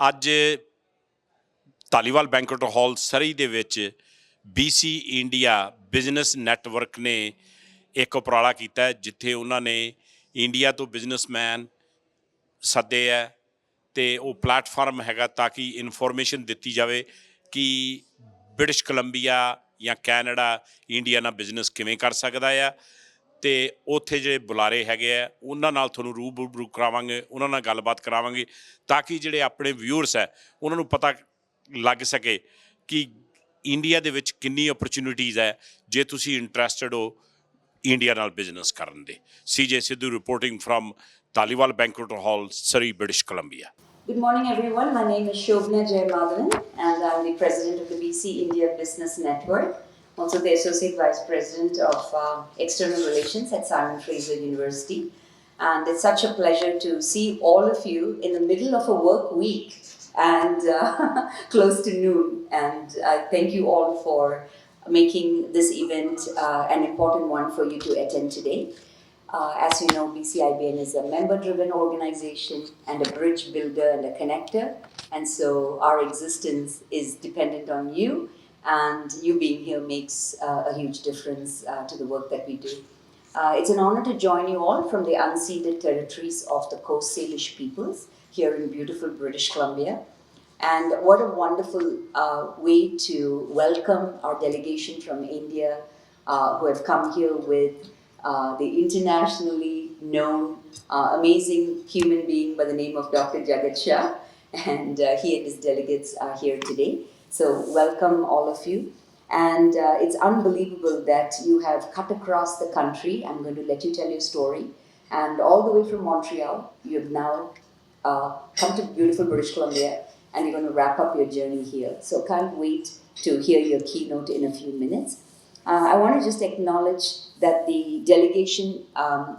ਅੱਜ Dhaliwal banquet hall ਸਰੀ ਦੇ ਵਿੱਚ BC ਇੰਡੀਆ ਬਿਜ਼ਨਸ ਨੈਟਵਰਕ ਨੇ ਇੱਕ ਉਪਰਾਲਾ ਕੀਤਾ ਹੈ, ਜਿੱਥੇ ਉਹਨਾਂ ਨੇ ਇੰਡੀਆ ਤੋਂ ਬਿਜ਼ਨਸਮੈਨ ਸੱਦੇ ਹੈ ਅਤੇ ਉਹ ਪਲੈਟਫਾਰਮ ਹੈਗਾ ਤਾਂ ਕਿ ਇਨਫੋਰਮੇਸ਼ਨ ਦਿੱਤੀ ਜਾਵੇ ਕਿ ਬ੍ਰਿਟਿਸ਼ ਕੋਲੰਬੀਆ ਜਾਂ ਕੈਨੇਡਾ ਇੰਡੀਆ ਨਾਲ ਬਿਜ਼ਨਸ ਕਿਵੇਂ ਕਰ ਸਕਦਾ ਆ। ਅਤੇ ਉੱਥੇ ਜਿਹੜੇ ਬੁਲਾਰੇ ਹੈਗੇ ਆ ਉਹਨਾਂ ਨਾਲ ਤੁਹਾਨੂੰ ਰੂਬਰੂ ਕਰਾਵਾਂਗੇ, ਉਹਨਾਂ ਨਾਲ ਗੱਲਬਾਤ ਕਰਾਵਾਂਗੇ ਤਾਂ ਕਿ ਜਿਹੜੇ ਆਪਣੇ ਵਿਊਅਰਸ ਹੈ ਉਹਨਾਂ ਨੂੰ ਪਤਾ ਲੱਗ ਸਕੇ ਕਿ ਇੰਡੀਆ ਦੇ ਵਿੱਚ ਕਿੰਨੀ ਓਪਰਚੁਨਿਟੀਜ਼ ਹੈ ਜੇ ਤੁਸੀਂ ਇੰਟਰਸਟਡ ਹੋ ਇੰਡੀਆ ਨਾਲ ਬਿਜ਼ਨਸ ਕਰਨ ਦੇ। CJ Sidhu reporting from Taliwal Banquet Hall, Surrey, British Columbia. Good morning, everyone. My name is Shobna Jayamadan, and I'm the president of the BC India Business Network, also the associate vice president of external relations at Simon Fraser University. And it's such a pleasure to see all of you in the middle of a work week and close to noon. And I thank you all for making this event an important one for you to attend today. As you know, BCIBN is a member-driven organization and a bridge builder and a connector. And so our existence is dependent on you, and you being here makes a huge difference to the work that we do. It's an honor to join you all from the unceded territories of the Coast Salish peoples here in beautiful British Columbia. And what a wonderful way to welcome our delegation from India who have come here with the internationally known amazing human being by the name of Dr. Jagat Shah, and he and his delegates are here today. So welcome all of you. And it's unbelievable that you have cut across the country. I'm going to let you tell your story. And all the way from Montreal, you have now come to beautiful British Columbia, and you're going to wrap up your journey here. So can't wait to hear your keynote in a few minutes. I want to just acknowledge that the delegation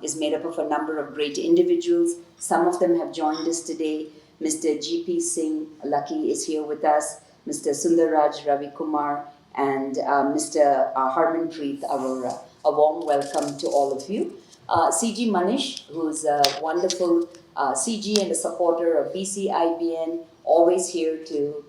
is made up of a number of great individuals. Some of them have joined us today. Mr. GP Singh Lucky is here with us, Mr. Sundarraj Ravi Kumar, and Mr. Harmanpreet Arora. A warm welcome to all of you. CG Manish, who's a wonderful CG and a supporter of BCIBN, always here to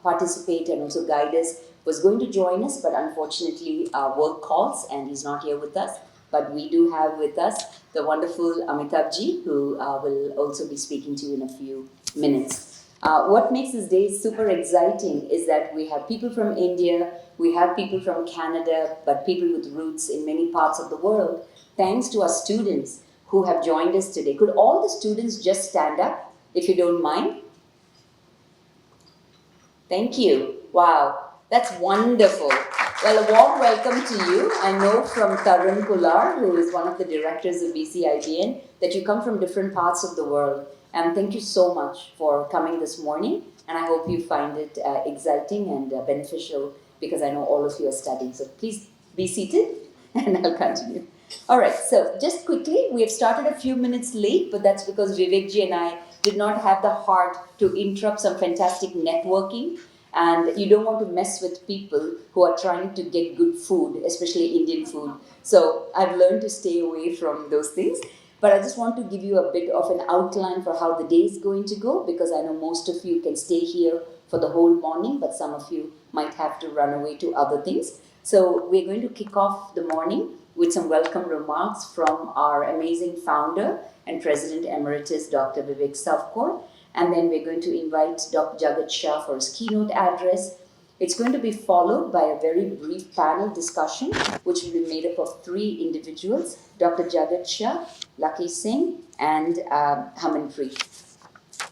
participate and also guide us, was going to join us, but unfortunately work calls and he's not here with us. But we do have with us the wonderful Amitabh Ji, who will also be speaking to you in a few minutes. What makes this day super exciting is that we have people from India, we have people from Canada, but people with roots in many parts of the world, thanks to our students who have joined us today. Could all the students just stand up, if you don't mind? Thank you. Wow. That's wonderful. Well, a warm welcome to you. I know from Tarun Kular, who is one of the directors of BCIBN, that you come from different parts of the world. And thank you so much for coming this morning. And I hope you find it exciting and beneficial, because I know all of you are studying. So please be seated and I'll continue. All right, so just quickly, we have started a few minutes late, but that's because Vivek Ji and I did not have the heart to interrupt some fantastic networking. And you don't want to mess with people who are trying to get good food, especially Indian food. So I've learned to stay away from those things. But I just want to give you a bit of an outline for how the day is going to go, because I know most of you can stay here for the whole morning, but some of you might have to run away to other things. So we're going to kick off the morning with some welcome remarks from our amazing founder and President Emeritus, Dr. Vivek Savkor. And then we're going to invite Dr. Jagat Shah for his keynote address. It's going to be followed by a very brief panel discussion, which will be made up of 3 individuals, Dr. Jagat Shah, Lucky Singh, and Harmanpreet.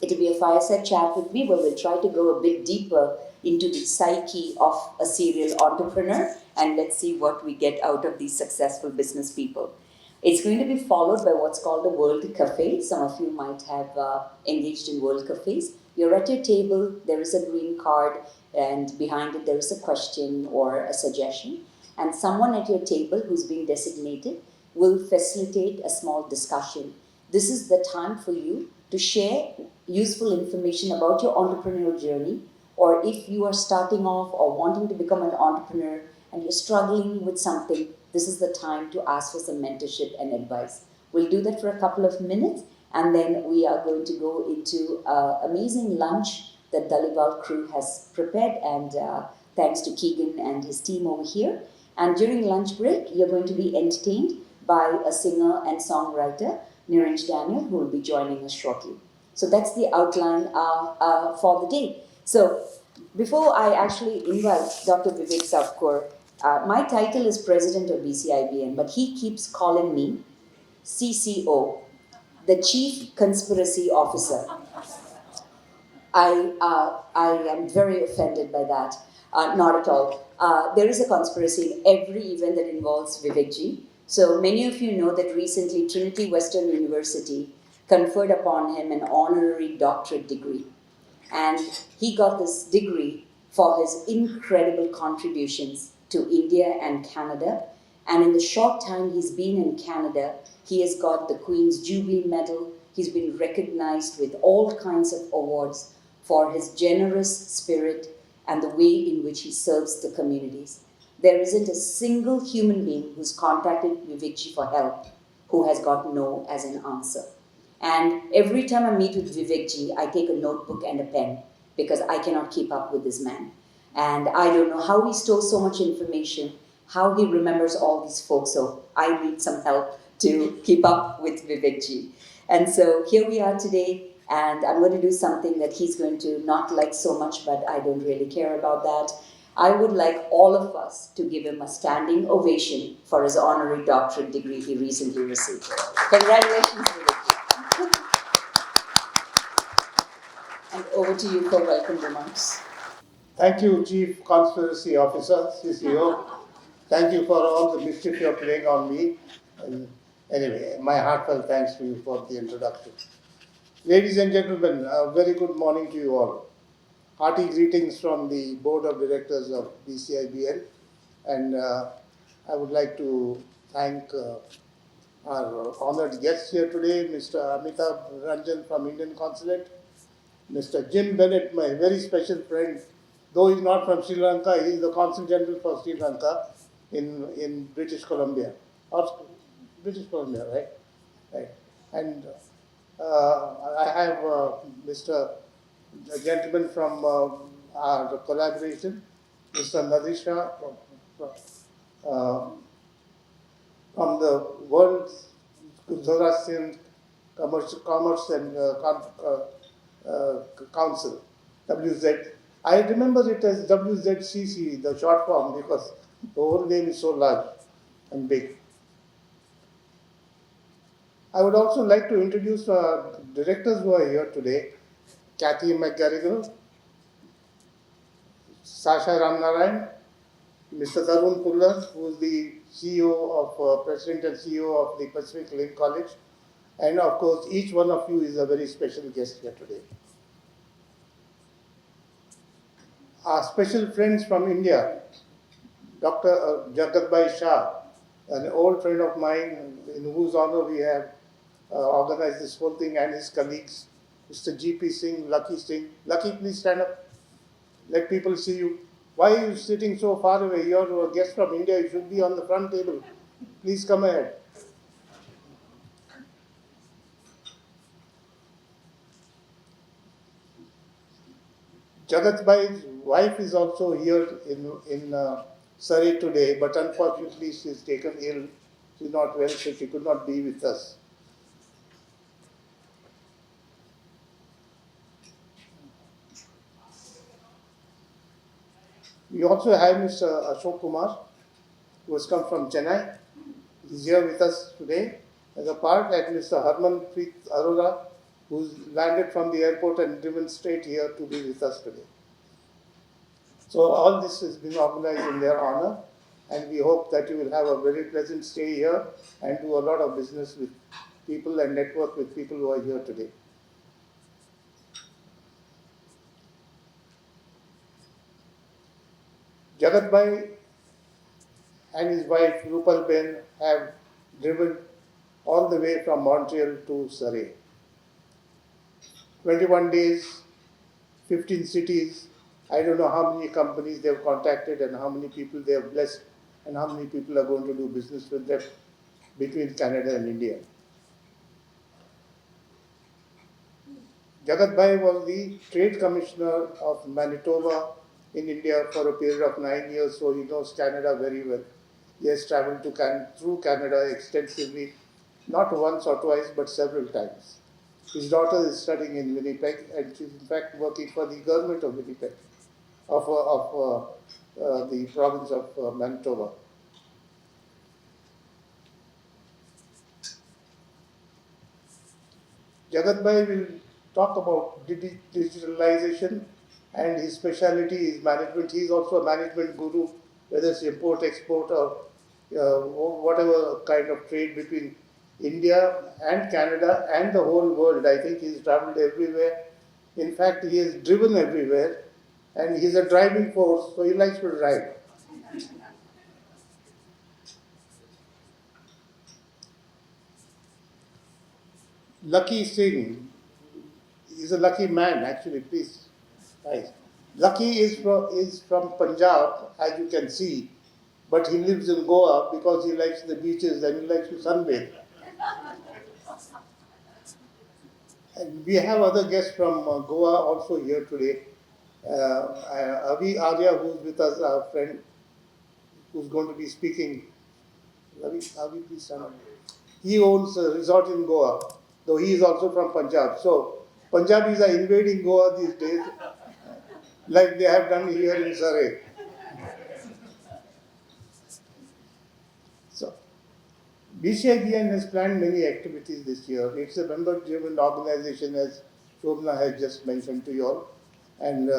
It will be a fireside chat with me where we'll try to go a bit deeper into the psyche of a serial entrepreneur, and let's see what we get out of these successful business people. It's going to be followed by what's called the World Cafe. Some of you might have engaged in World Cafes. You're at your table, there is a green card, and behind it there is a question or a suggestion. And someone at your table who's being designated will facilitate a small discussion. This is the time for you to share useful information about your entrepreneurial journey, or if you are starting off or wanting to become an entrepreneur and you're struggling with something, this is the time to ask for some mentorship and advice. We'll do that for a couple of minutes, And then we are going to go into an amazing lunch that Dalival crew has prepared, and thanks to Keegan and his team over here. And during lunch break, you're going to be entertained by a singer and songwriter, Niranj Daniel, who will be joining us shortly. So that's the outline for the day. So before I actually invite Dr. Vivek Savkur, my title is President of BCIBN, but he keeps calling me CCO, the Chief Conspiracy Officer. I am very offended by that. Not at all. There is a conspiracy in every event that involves Vivekji. So many of you know that recently Trinity Western University conferred upon him an honorary doctorate degree. And he got this degree for his incredible contributions to India and Canada. And in the short time he's been in Canada, he has got the Queen's Jubilee Medal. He's been recognized with all kinds of awards for his generous spirit and the way in which he serves the communities. There isn't a single human being who's contacted Vivekji for help who has got no as an answer. And every time I meet with Vivekji, I take a notebook and a pen because I cannot keep up with this man. And I don't know how he stores so much information, how he remembers all these folks. So I need some help to keep up with Vivekji. And so here we are today, and I'm going to do something that he's going to not like so much, but I don't really care about that. I would like all of us to give him a standing ovation for his honorary doctorate degree he recently received. Congratulations, Vivekji. And over to you for welcome remarks. Thank you, Chief Conspiracy Officer, CCO. Thank you for all the mischief you're playing on me. And anyway, my heartfelt thanks to you for the introduction. Ladies and gentlemen, a very good morning to you all. Hearty greetings from the Board of Directors of BCIBL. And I would like to thank our honored guests here today, Mr. Amitabh Ranjan from Indian Consulate, Mr. Jim Bennett, my very special friend, though he's not from Sri Lanka, he is the Consul General for Sri Lanka in British Columbia. Or British Columbia, right? Right. And I have Mr. a gentleman from our collaboration, Mr. Nadisha from the World Zoroastrian Commerce and Council, WZ. I remember it as WZCC, the short form, because the whole name is so large and big. I would also like to introduce directors who are here today. Kathy McGarrigle, Sasha Ramnarayan, Mr. Tarun Pullar, who is the CEO of, President and CEO of the Pacific Link College. And of course, each one of you is a very special guest here today. Our special friends from India, Dr. Jagatbhai Shah, an old friend of mine in whose honor we have organized this whole thing, and his colleagues, Mr. G.P. Singh, Lucky Singh. Lucky, please stand up. Let people see you. Why are you sitting so far away? You're a guest from India. You should be on the front table. Please come ahead. Jagatbhai's wife is also here in Surrey today, but unfortunately she's taken ill. She's not well, so she could not be with us. We also have Mr. Ashok Kumar, who has come from Chennai. He's here with us today as a part, and Mr. Harmanpreet Arora, who's landed from the airport and driven straight here to be with us today. So all this has been organized in their honor, and we hope that you will have a very pleasant stay here and do a lot of business with people and network with people who are here today. Jagatbhai and his wife Rupal Ben have driven all the way from Montreal to Surrey. 21 days, 15 cities. I don't know how many companies they have contacted and how many people they have blessed and how many people are going to do business with them between Canada and India. Jagat Bhai was the Trade Commissioner of Manitoba in India for a period of 9 years, so he knows Canada very well. He has travelled through Canada extensively, not once or twice, but several times. His daughter is studying in Winnipeg, and she's in fact working for the government of Winnipeg, of the province of Manitoba. Jagat Bhai will talk about digitalization, and his specialty is management. He is also a management guru, whether it's import, export, or whatever kind of trade between India and Canada and the whole world. I think he's traveled everywhere. In fact, he has driven everywhere, and he's a driving force, so he likes to drive. Lucky Singh is a lucky man, actually, please. Right. Lucky is from Punjab, as you can see, but he lives in Goa because he likes the beaches and he likes to sunbathe. And we have other guests from Goa also here today. Avi Arya, who's with us, our friend, who's going to be speaking. Avi, please stand up. He owns a resort in Goa, though he is also from Punjab. So Punjabis are invading Goa these days, like they have done here in Surrey. So BCIBN has planned many activities this year. It's a member-driven organization, as Shobna has just mentioned to you all. And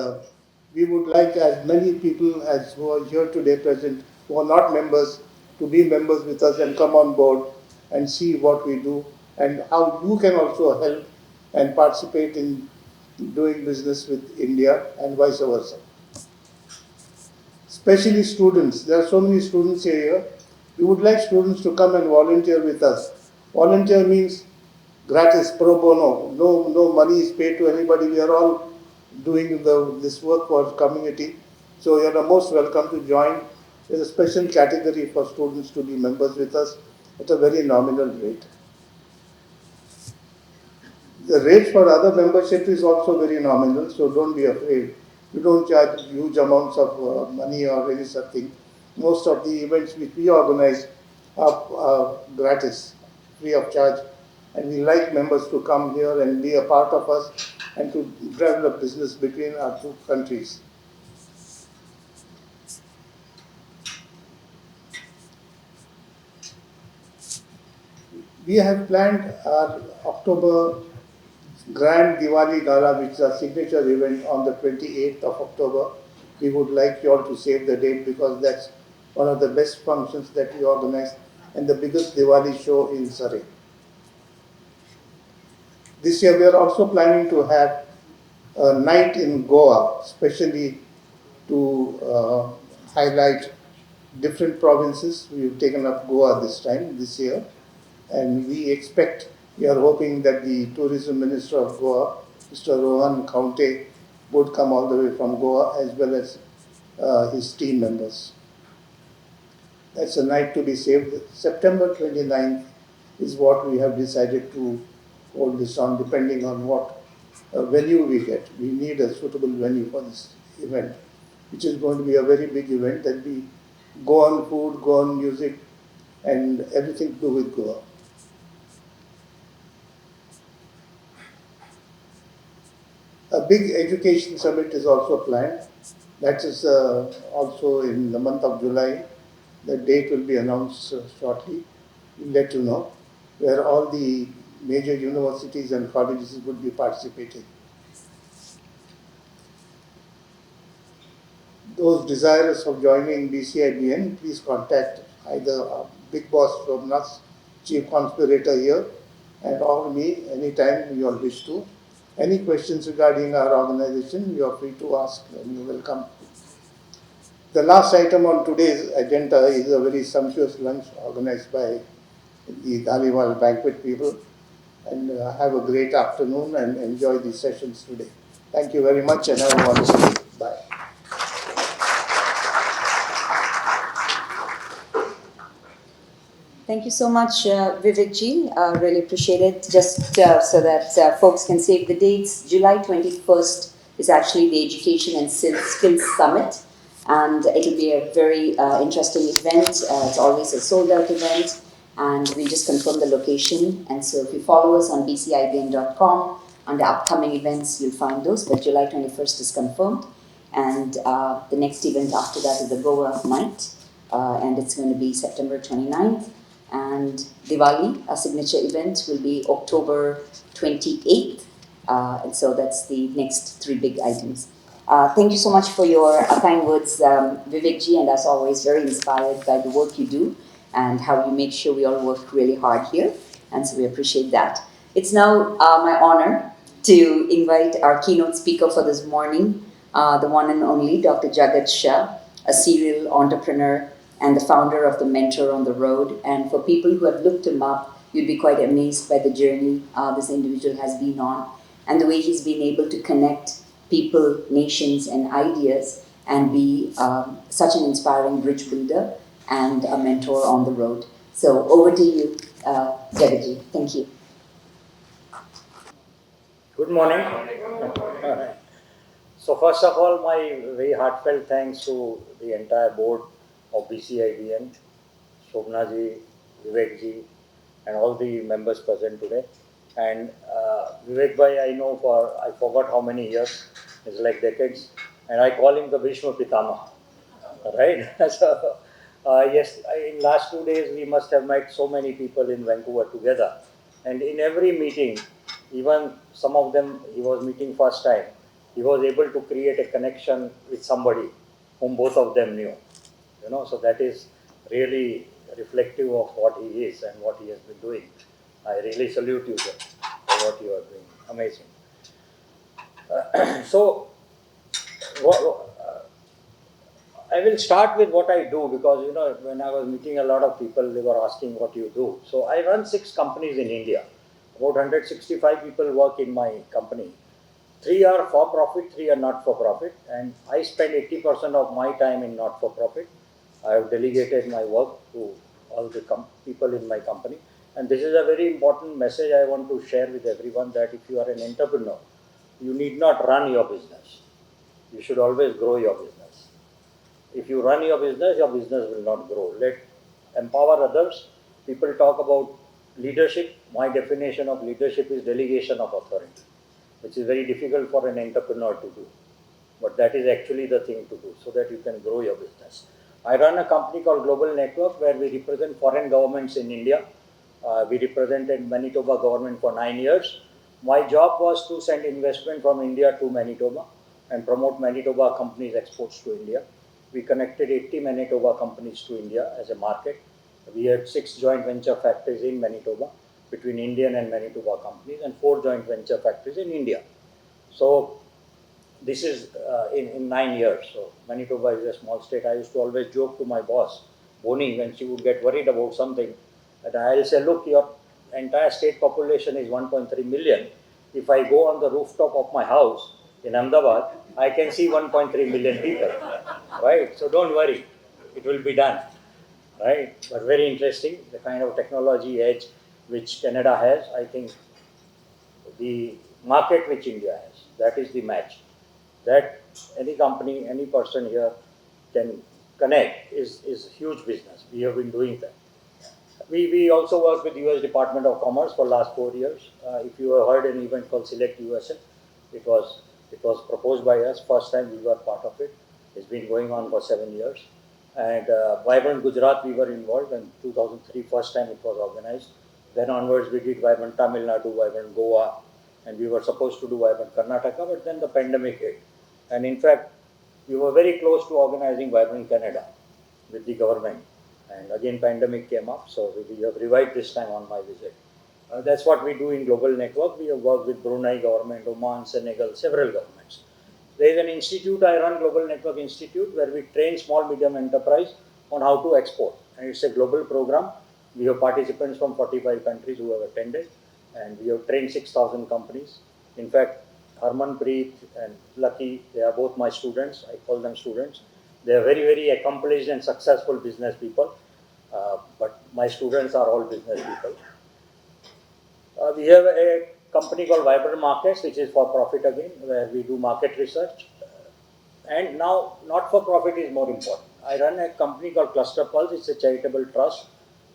we would like as many people as who are here today present, who are not members, to be members with us and come on board and see what we do and how you can also help and participate in doing business with India and vice versa. Especially students. There are so many students here. We would like students to come and volunteer with us. Volunteer means gratis, pro bono. No money is paid to anybody. We are all doing this work for community. So you are most welcome to join. There is a special category for students to be members with us at a very nominal rate. The rate for other membership is also very nominal, so don't be afraid. We don't charge huge amounts of money or any such thing. Most of the events which we organize are gratis, free of charge, and we like members to come here and be a part of us and to develop business between our two countries. We have planned our October Grand Diwali Gala, which is our signature event on the 28th of October. We would like you all to save the date because that's one of the best functions that we organize and the biggest Diwali show in Surrey. This year we are also planning to have a night in Goa, especially to highlight different provinces. We've taken up Goa this year, and we are hoping that the Tourism Minister of Goa, Mr. Rohan Kaunte, would come all the way from Goa as well as his team members. That's a night to be saved. September 29th is what we have decided to hold this on, depending on what venue we get. We need a suitable venue for this event, which is going to be a very big event. There'll be Goan food, Goan music, and everything to do with Goa. A big education summit is also planned. That is also in the month of July. The date will be announced shortly. We'll let you know, where all the major universities and colleges would be participating. Those desirous of joining BCIBN, please contact either Big Boss from us, Chief Conspirator here, and or me anytime you all wish to. Any questions regarding our organization, you are free to ask and you will come. The last item on today's agenda is a very sumptuous lunch organized by the Dhaliwal banquet people. And have a great afternoon and enjoy the sessions today. Thank you very much and have a wonderful day. Bye. Thank you so much, Vivek ji. Really appreciate it. Just so that folks can save the dates, July 21st is actually the Education and Skills Summit, and it will be a very interesting event. It's always a sold-out event, and we just confirmed the location. And so if you follow us on bcibn.com, under upcoming events, you'll find those, but July 21st is confirmed. And the next event after that is the Goa night, and it's going to be September 29th. And Diwali, our signature event, will be October 28th. And so that's the next three big items. Thank you so much for your kind words, Vivek ji, and as always, very inspired by the work you do and how you make sure we all work really hard here. And so we appreciate that. It's now my honor to invite our keynote speaker for this morning, the one and only Dr. Jagat Shah, a serial entrepreneur and the founder of the Mentor on the Road. And for people who have looked him up, you'd be quite amazed by the journey this individual has been on and the way he's been able to connect people, nations, and ideas and be such an inspiring bridge builder and a mentor on the road. So over to you, Jagaji. Thank you. Good morning. So first of all, my very heartfelt thanks to the entire board of BCIBN, Shobna ji, Vivek ji, and all the members present today. And Vivek bhai, I know I forgot how many years, it's like decades, and I call him the Bhishma Pitama, right? So yes, in last 2 days we must have met so many people in Vancouver together, and in every meeting, even some of them he was meeting first time, he was able to create a connection with somebody whom both of them knew. So that is really reflective of what he is and what he has been doing. I really salute you, sir, for what you are doing. Amazing. So, I will start with what I do because, when I was meeting a lot of people, they were asking what you do. So, I run 6 companies in India. About 165 people work in my company. 3 are for profit, 3 are not for profit, and I spend 80% of my time in not for profit. I have delegated my work to all the people in my company. And this is a very important message I want to share with everyone, that if you are an entrepreneur, you need not run your business. You should always grow your business. If you run your business will not grow. Empower others. People talk about leadership. My definition of leadership is delegation of authority, which is very difficult for an entrepreneur to do. But that is actually the thing to do so that you can grow your business. I run a company called Global Network where we represent foreign governments in India. We represented Manitoba government for 9 years. My job was to send investment from India to Manitoba and promote Manitoba companies' exports to India. We connected 80 Manitoba companies to India as a market. We had 6 joint venture factories in Manitoba between Indian and Manitoba companies and 4 joint venture factories in India. So this is in 9 years. So Manitoba is a small state. I used to always joke to my boss, Bonnie, when she would get worried about something, that I'll say, look, your entire state population is 1.3 million. If I go on the rooftop of my house in Ahmedabad, I can see 1.3 million people, right? So don't worry, it will be done, right? But very interesting, the kind of technology edge which Canada has. I think the market which India has, that is the match. That any company, any person here can connect is huge business. We have been doing that. We also work with US Department of Commerce for last 4 years. If you have heard an event called Select USA, it was proposed by us. First time we were part of it. It's been going on for 7 years. And Vibrant Gujarat we were involved in 2003, first time it was organized. Then onwards we did Vibrant Tamil Nadu, Vibrant Goa, and we were supposed to do Vibrant Karnataka, but then the pandemic hit. And in fact, we were very close to organizing Vibrant Canada with the government. And again, pandemic came up, so we have revived this time on my visit. That's what we do in Global Network. We have worked with Brunei government, Oman, Senegal, several governments. There is an institute I run, Global Network Institute, where we train small, medium enterprise on how to export. And it's a global program. We have participants from 45 countries who have attended, and we have trained 6,000 companies. In fact, Harmanpreet and Lucky, they are both my students. I call them students. They are very, very accomplished and successful business people. But my students are all business people. We have a company called Vibrant Markets, which is for profit again, where we do market research. And now, not for profit is more important. I run a company called Cluster Pulse. It's a charitable trust.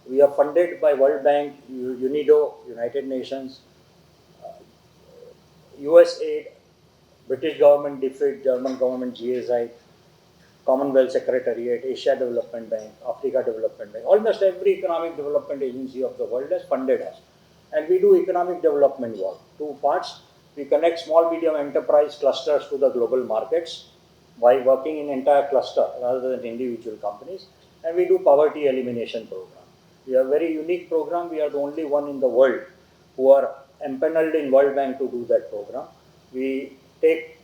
We are funded by World Bank, UNIDO, United Nations, USAID, British government, DFID, German government, GSI, Commonwealth Secretariat, Asia Development Bank, Africa Development Bank. Almost every economic development agency of the world has funded us. And we do economic development work. Two parts. We connect small, medium enterprise clusters to the global markets by working in entire cluster rather than individual companies. And we do poverty elimination program. We have a very unique program. We are the only one in the world who are empaneled in World Bank to do that program. We take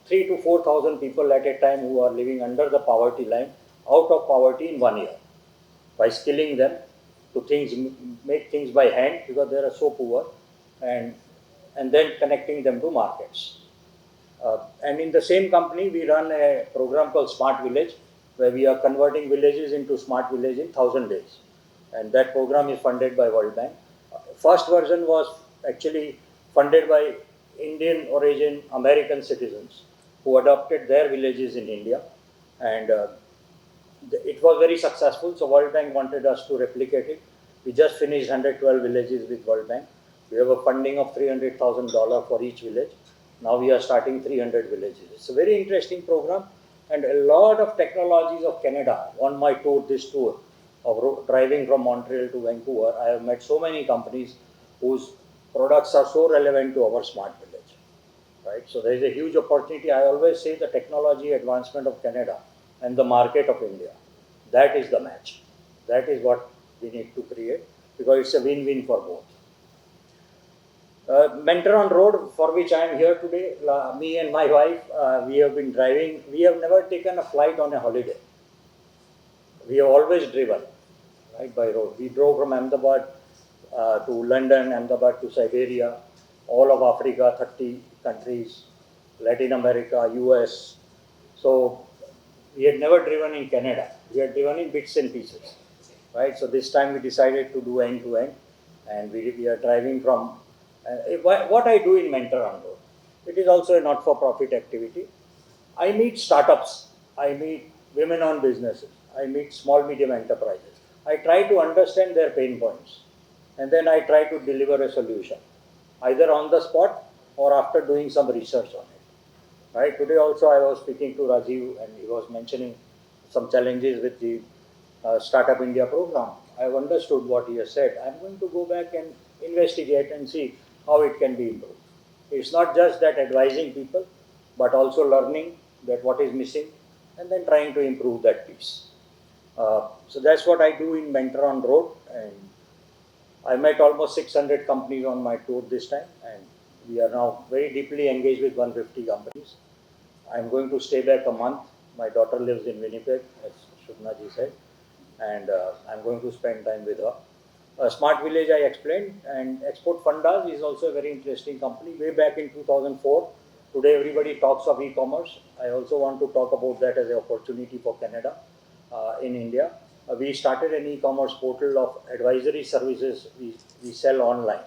3,000 to 4,000 people at a time who are living under the poverty line out of poverty in 1 year by skilling them to make things by hand because they are so poor, and then connecting them to markets. And in the same company, we run a program called Smart Village, where we are converting villages into smart village in 1,000 days. And that program is funded by World Bank. First version was actually funded by Indian origin American citizens who adopted their villages in India. And it was very successful, so World Bank wanted us to replicate it. We just finished 112 villages with World Bank. We have a funding of $300,000 for each village. Now we are starting 300 villages. It's a very interesting program, and a lot of technologies of Canada. On my tour, this tour of driving from Montreal to Vancouver, I have met so many companies whose products are so relevant to our smart village. Right? So there is a huge opportunity. I always say the technology advancement of Canada and the market of India, that is the match. That is what we need to create because it's a win-win for both. Mentor on Road, for which I am here today, me and my wife, we have been driving. We have never taken a flight on a holiday. We have always driven, right, by road. We drove from Ahmedabad to London, Ahmedabad to Siberia, all of Africa, 30 countries, Latin America, US. So we had never driven in Canada. We had driven in bits and pieces, right? So this time we decided to do end-to-end, and we are driving from. What I do in Mentor on Road, it is also a not-for-profit activity. I meet startups, I meet women-owned businesses, I meet small, medium enterprises. I try to understand their pain points, and then I try to deliver a solution, either on the spot or after doing some research on it. Right? Today also I was speaking to Rajiv, and he was mentioning some challenges with the Startup India program. I have understood what he has said. I am going to go back and investigate and see how it can be improved. It's not just that advising people, but also learning that what is missing and then trying to improve that piece. So that's what I do in Mentor on Road, and I met almost 600 companies on my tour this time, and we are now very deeply engaged with 150 companies. I'm going to stay back a month. My daughter lives in Winnipeg, as Shubhna ji said, and I'm going to spend time with her. Smart Village I explained, and Export Fundas is also a very interesting company. Way back in 2004, today everybody talks of e-commerce. I also want to talk about that as an opportunity for Canada in India. We started an e-commerce portal of advisory services we sell online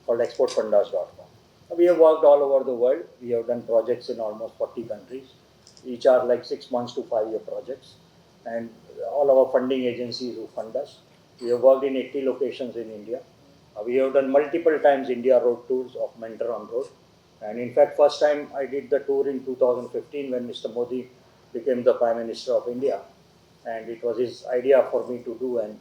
called exportfundas.com. We have worked all over the world. We have done projects in almost 40 countries. Each are like 6 months to 5-year projects. And all our funding agencies who fund us. We have worked in 80 locations in India. We have done multiple times India road tours of Mentor on Road. And in fact, first time I did the tour in 2015 when Mr. Modi became the Prime Minister of India. And it was his idea for me to do, and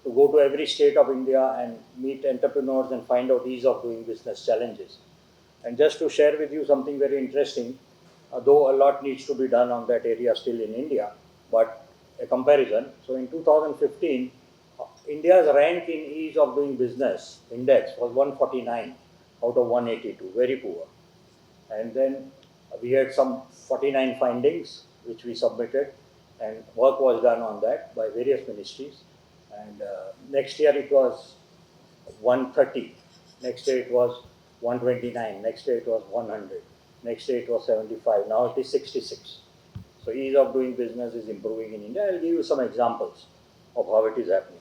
to go to every state of India and meet entrepreneurs and find out ease of doing business challenges. And just to share with you something very interesting, though a lot needs to be done on that area still in India, but a comparison. So in 2015, India's rank in ease of doing business index was 149 out of 182, very poor. And then we had some 49 findings which we submitted, and work was done on that by various ministries. And next year it was 130, next year it was 129, next year it was 100, next year it was 75, now it is 66. So ease of doing business is improving in India. I'll give you some examples of how it is happening.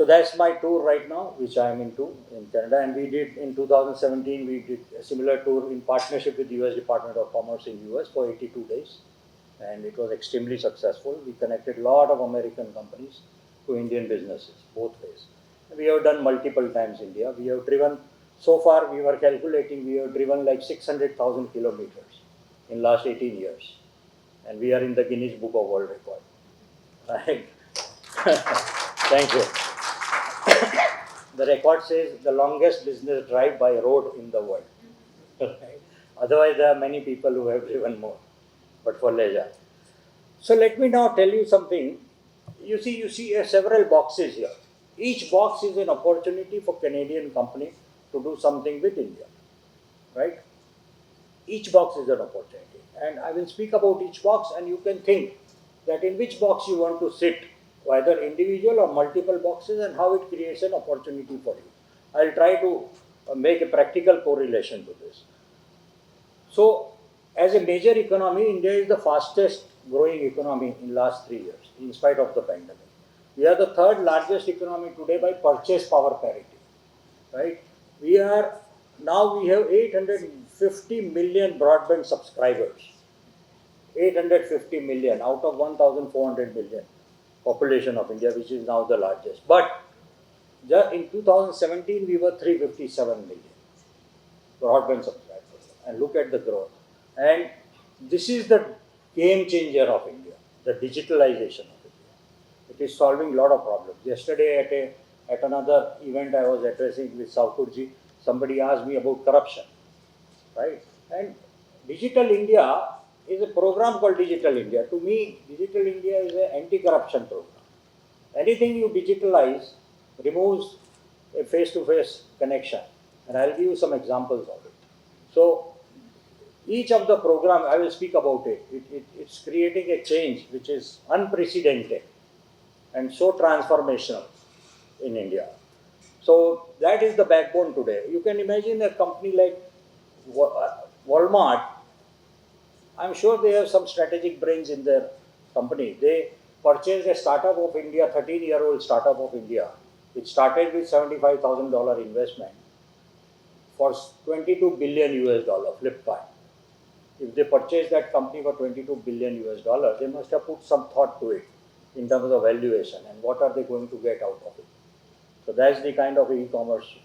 So that's my tour right now, which I am into in Canada. And we did in 2017, we did a similar tour in partnership with the US Department of Commerce in US for 82 days. And it was extremely successful. We connected a lot of American companies to Indian businesses, both ways. We have done multiple times India. We have driven, so far we were calculating, we have driven like 600,000 kilometers in last 18 years. And we are in the Guinness Book of World Record. Right? Thank you. The record says the longest business drive by road in the world. Right? Otherwise, there are many people who have driven more, but for leisure. So let me now tell you something. You see several boxes here. Each box is an opportunity for Canadian company to do something with India, right? Each box is an opportunity, and I will speak about each box, and you can think that in which box you want to sit, whether individual or multiple boxes, and how it creates an opportunity for you. I'll try to make a practical correlation to this. So, as a major economy, India is the fastest growing economy in last 3 years, in spite of the pandemic. We are the third largest economy today by purchase power parity, right? We have 850 million broadband subscribers. 850 million out of 1,400 million population of India, which is now the largest. But in 2017, we were 357 million broadband subscribers. And look at the growth. And this is the game changer of India, the digitalization of India. It is solving a lot of problems. Yesterday at another event I was addressing with Saukurji, somebody asked me about corruption, right? And Digital India is a program called Digital India. To me, Digital India is an anti-corruption program. Anything you digitalize removes a face-to-face connection. And I'll give you some examples of it. So, each of the program, I will speak about it. It's creating a change which is unprecedented and so transformational in India. So that is the backbone today. You can imagine a company like Walmart. I'm sure they have some strategic brains in their company. They purchased a startup of India, 13-year-old startup of India. It started with $75,000 investment for 22 billion US dollar, Flipkart. If they purchased that company for 22 billion US dollar, they must have put some thought to it in terms of valuation and what are they going to get out of it. So that's the kind of e-commerce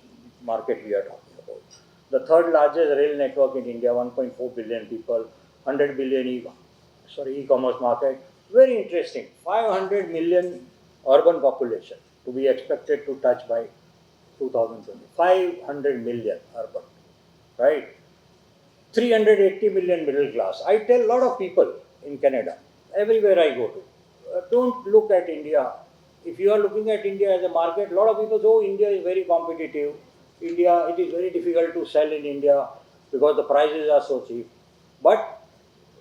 market we are talking about. The third largest rail network in India, 1.4 billion people, 100 billion e-commerce market. Very interesting. 500 million urban population to be expected to touch by 2020. 500 million urban, right? 380 million middle class. I tell a lot of people in Canada, everywhere I go to, don't look at India. If you are looking at India as a market, a lot of people say, oh, India is very competitive. India, it is very difficult to sell in India because the prices are so cheap. But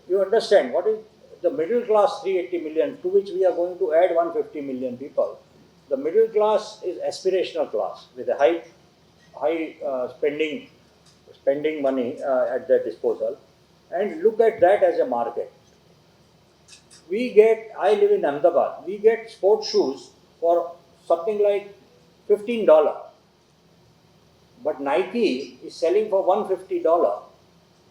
you understand, what is the middle class 380 million, to which we are going to add 150 million people. The middle class is aspirational class with a high spending money at their disposal, and look at that as a market. I live in Ahmedabad, we get sports shoes for something like $15. But Nike is selling for $150,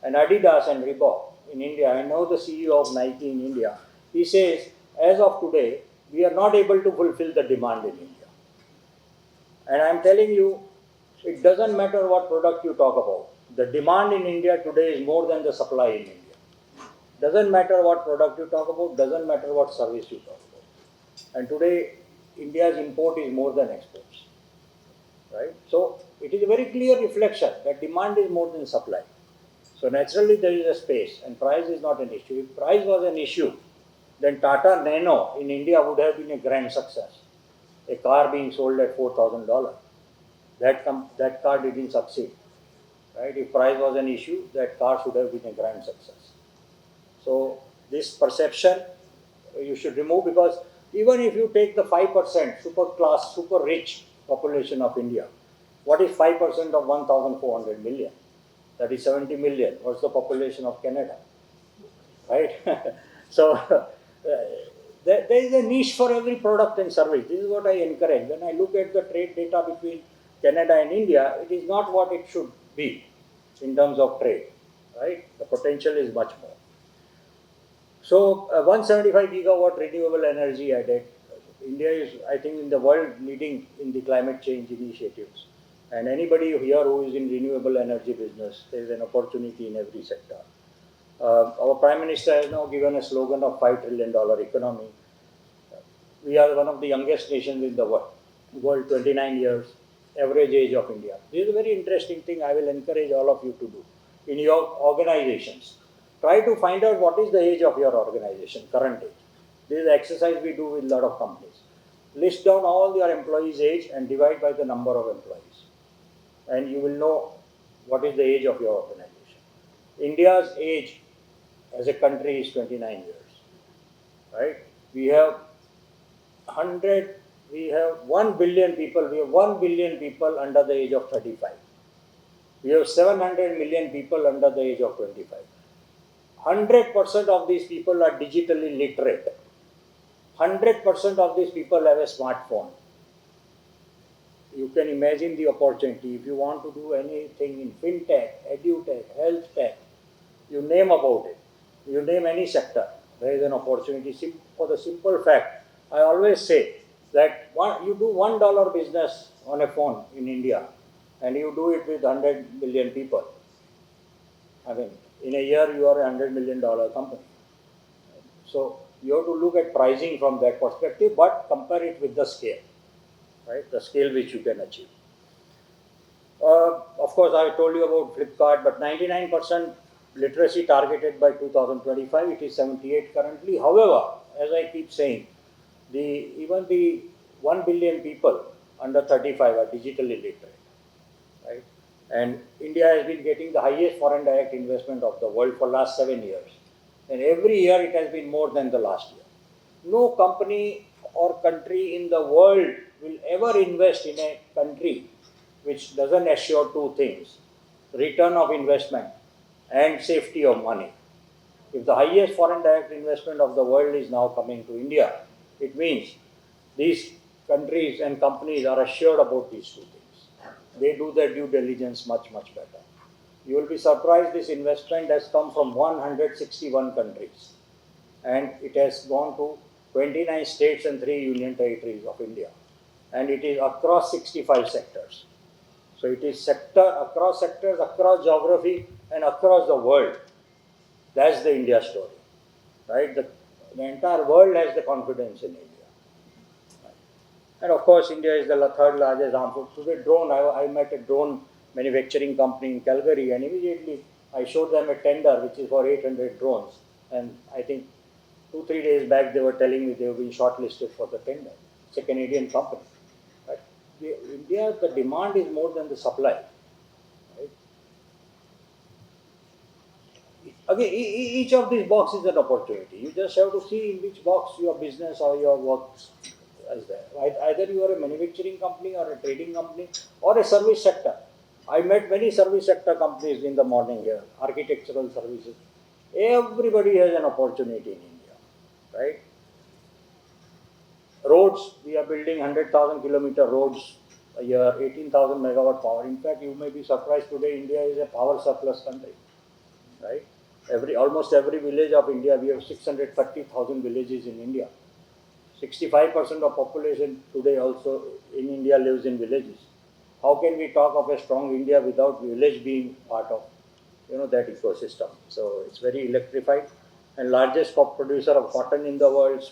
and Adidas and Reebok in India. I know the CEO of Nike in India. He says, as of today, we are not able to fulfill the demand in India. And I am telling you, it doesn't matter what product you talk about. The demand in India today is more than the supply in India. Doesn't matter what product you talk about, doesn't matter what service you talk about. And today, India's import is more than exports. Right? So, it is a very clear reflection that demand is more than supply. So, naturally, there is a space, and price is not an issue. If price was an issue, then Tata Nano in India would have been a grand success. A car being sold at $4,000. That car didn't succeed. Right? If price was an issue, that car should have been a grand success. So this perception you should remove, because even if you take the 5% super class, super rich population of India, what is 5% of 1,400 million? That is 70 million. What's the population of Canada? Right? So there is a niche for every product and service. This is what I encourage. When I look at the trade data between Canada and India, it is not what it should be in terms of trade, right? The potential is much more. So 175 gigawatt renewable energy added. India is, I think, in the world leading in the climate change initiatives. And anybody here who is in renewable energy business, there is an opportunity in every sector. Our Prime Minister has now given a slogan of $5 trillion economy. We are one of the youngest nations in the world, 29 years, average age of India. This is a very interesting thing I will encourage all of you to do in your organizations. Try to find out what is the age of your organization, current age. This is the exercise we do with a lot of companies. List down all your employees' age and divide by the number of employees. And you will know what is the age of your organization. India's age as a country is 29 years, right? We have 1 billion people. We have 1 billion people under the age of 35. We have 700 million people under the age of 25. 100% of these people are digitally literate. 100% of these people have a smartphone. You can imagine the opportunity. If you want to do anything in fintech, edutech, health tech, you name about it. You name any sector, there is an opportunity. For the simple fact, I always say that you do $1 business on a phone in India, and you do it with 100 million people. I mean, in a year you are a $100 million company. So you have to look at pricing from that perspective, but compare it with the scale, right? The scale which you can achieve. Of course, I told you about Flipkart, but 99% literacy targeted by 2025. It is 78 currently. However, as I keep saying, even the 1 billion people under 35 are digitally literate, right? And India has been getting the highest foreign direct investment of the world for last 7 years. And every year it has been more than the last year. No company or country in the world will ever invest in a country which doesn't assure two things: return of investment and safety of money. If the highest foreign direct investment of the world is now coming to India, it means these countries and companies are assured about these two things. They do their due diligence much, much better. You will be surprised this investment has come from 161 countries, and it has gone to 29 states and 3 union territories of India, and it is across 65 sectors. So it is across sectors, across geography, and across the world. That's the India story, right? The entire world has the confidence in India. And of course, India is the third largest armed force. Today, drone, I met a drone manufacturing company in Calgary, and immediately I showed them a tender which is for 800 drones. And I think 2-3 days back they were telling me they were being shortlisted for the tender. It's a Canadian company. Right? India, the demand is more than the supply. Right? Again, each of these boxes is an opportunity. You just have to see in which box your business or your work is there. Right? Either you are a manufacturing company or a trading company or a service sector. I met many service sector companies in the morning here, architectural services. Everybody has an opportunity in India, right? Roads, we are building 100,000 kilometer roads a year, 18,000 megawatt power. In fact, you may be surprised today India is a power surplus country, right? Almost every village of India, we have 630,000 villages in India. 65% of population today also in India lives in villages. How can we talk of a strong India without village being part of, that ecosystem? So it's very electrified, and largest producer of cotton in the world.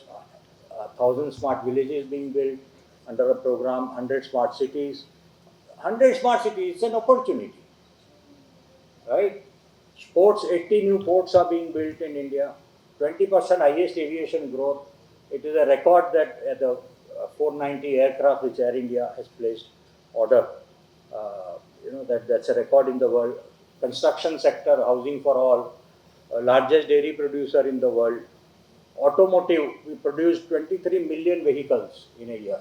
1,000 smart villages being built under a program. 100 smart cities. 100 smart cities. It's an opportunity, right? Ports, 80 new ports are being built in India. 20% highest aviation growth. It is a record that the 490 aircraft which Air India has placed order. That's a record in the world. Construction sector, housing for all, largest dairy producer in the world. Automotive, we produce 23 million vehicles in a year.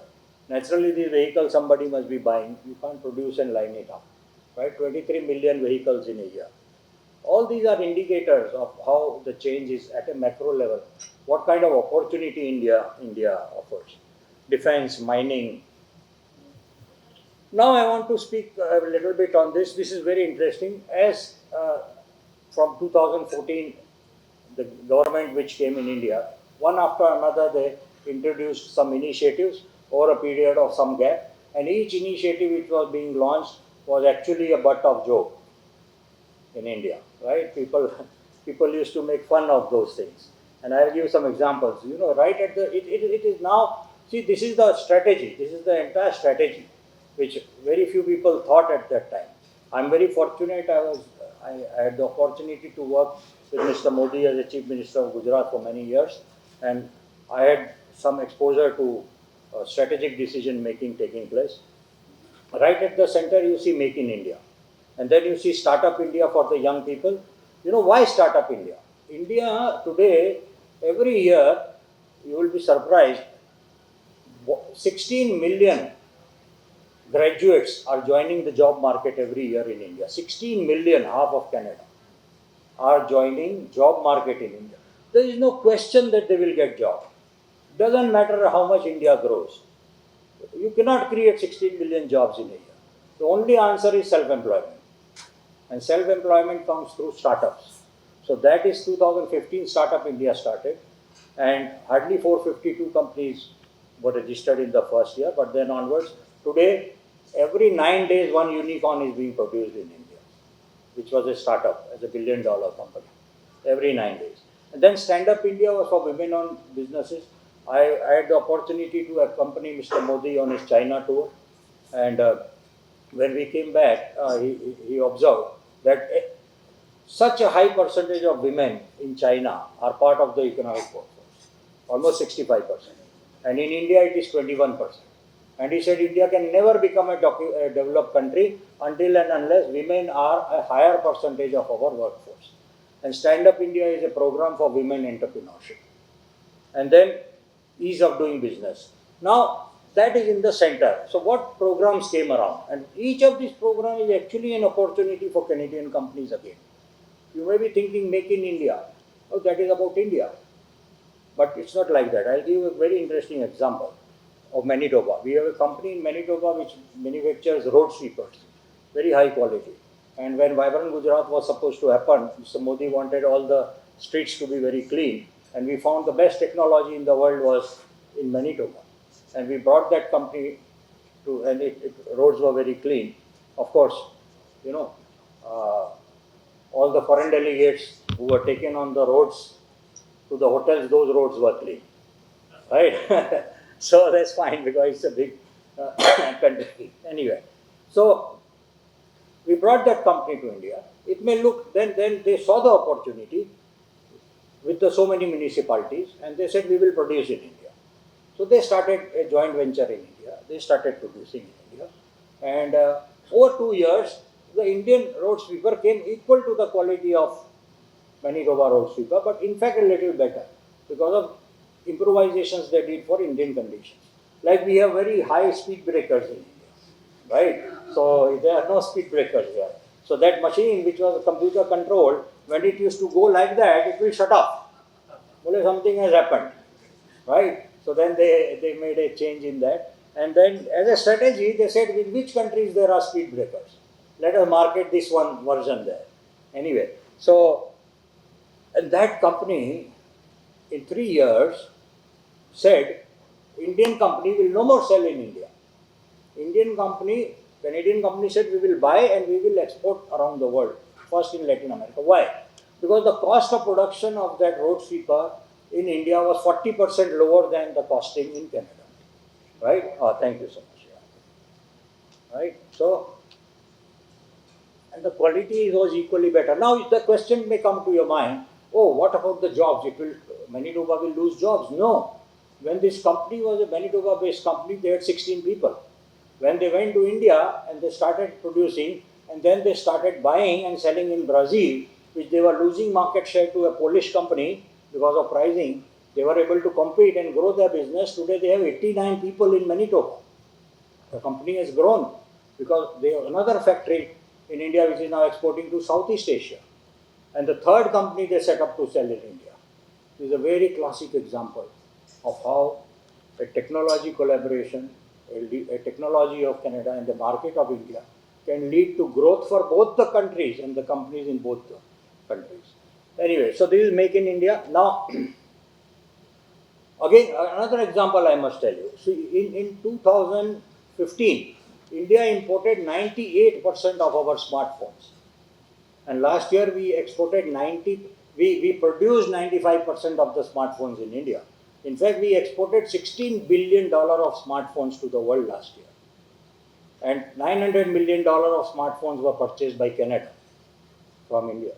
Naturally, these vehicles somebody must be buying. You can't produce and line it up, right? 23 million vehicles in a year. All these are indicators of how the change is at a macro level. What kind of opportunity India offers. Defense, mining. Now I want to speak a little bit on this. This is very interesting. As from 2014, the government which came in India, one after another, they introduced some initiatives over a period of some gap, and each initiative which was being launched was actually a butt of joke in India, right? People used to make fun of those things. And I'll give you some examples. You know, right at the, it is now, see, this is the strategy, this is the entire strategy, which very few people thought at that time. I'm very fortunate, I had the opportunity to work with Mr. Modi as the Chief Minister of Gujarat for many years, and I had some exposure to strategic decision making taking place. Right at the center, you see Make in India. And then you see Startup India for the young people. You know why Startup India? India today, every year, you will be surprised, 16 million graduates are joining the job market every year in India. 16 million, half of Canada, are joining job market in India. There is no question that they will get job. Doesn't matter how much India grows. You cannot create 16 million jobs in a year. The only answer is self-employment. And self-employment comes through startups. So that is 2015 Startup India started, and hardly 452 companies were registered in the first year, but then onwards, today, every 9 days, one unicorn is being produced in India, which was a startup, as a $1 billion company, every 9 days. And then Stand Up India was for women-owned businesses. I had the opportunity to accompany Mr. Modi on his China tour, and when we came back, he observed that such a high percentage of women in China are part of the economic workforce, almost 65%. And in India, it is 21%. And he said India can never become a developed country until and unless women are a higher percentage of our workforce. And Stand Up India is a program for women entrepreneurship. And then ease of doing business. Now, that is in the center. So what programs came around? And each of these programs is actually an opportunity for Canadian companies again. You may be thinking Make in India. Oh, that is about India. But it's not like that. I'll give you a very interesting example of Manitoba. We have a company in Manitoba which manufactures road sweepers, very high quality. And when Vibrant Gujarat was supposed to happen, Mr. Modi wanted all the streets to be very clean. And we found the best technology in the world was in Manitoba. And we brought that company to, and roads were very clean. Of course, you know, all the foreign delegates who were taken on the roads to the hotels, those roads were clean, right? So that's fine because it's a big country. Anyway, so we brought that company to India. It may look, then they saw the opportunity with so many municipalities, and they said we will produce in India. So they started a joint venture in India. They started producing in India. And over 2 years, the Indian road sweeper came equal to the quality of Manitoba road sweeper, but in fact a little better because of improvisations they did for Indian conditions. Like we have very high speed breakers in India, right? So there are no speed breakers here. So that machine which was computer controlled, when it used to go like that, it will shut off. Well, something has happened, right? So then they made a change in that. And then as a strategy, they said in which countries there are speed breakers. Let us market this one version there. Anyway, so and that company in 3 years said Indian company will no more sell in India. Canadian company said we will buy and we will export around the world, first in Latin America. Why? Because the cost of production of that road sweeper in India was 40% lower than the costing in Canada. Right? Oh, thank you so much. Yeah. Right? So, and the quality was equally better. Now the question may come to your mind, oh, what about the jobs? Manitoba will lose jobs. No. When this company was a Manitoba-based company, they had 16 people. When they went to India and they started producing, and then they started buying and selling in Brazil, which they were losing market share to a Polish company because of pricing, they were able to compete and grow their business. Today they have 89 people in Manitoba. The company has grown because they have another factory in India which is now exporting to Southeast Asia. And the third company they set up to sell in India. This is a very classic example of how a technology collaboration, a technology of Canada and the market of India can lead to growth for both the countries and the companies in both the countries. Anyway, so this is Make in India. Now, again, another example I must tell you. See, in 2015, India imported 98% of our smartphones. And last year we exported we produced 95% of the smartphones in India. In fact, we exported $16 billion of smartphones to the world last year. And $900 million of smartphones were purchased by Canada from India.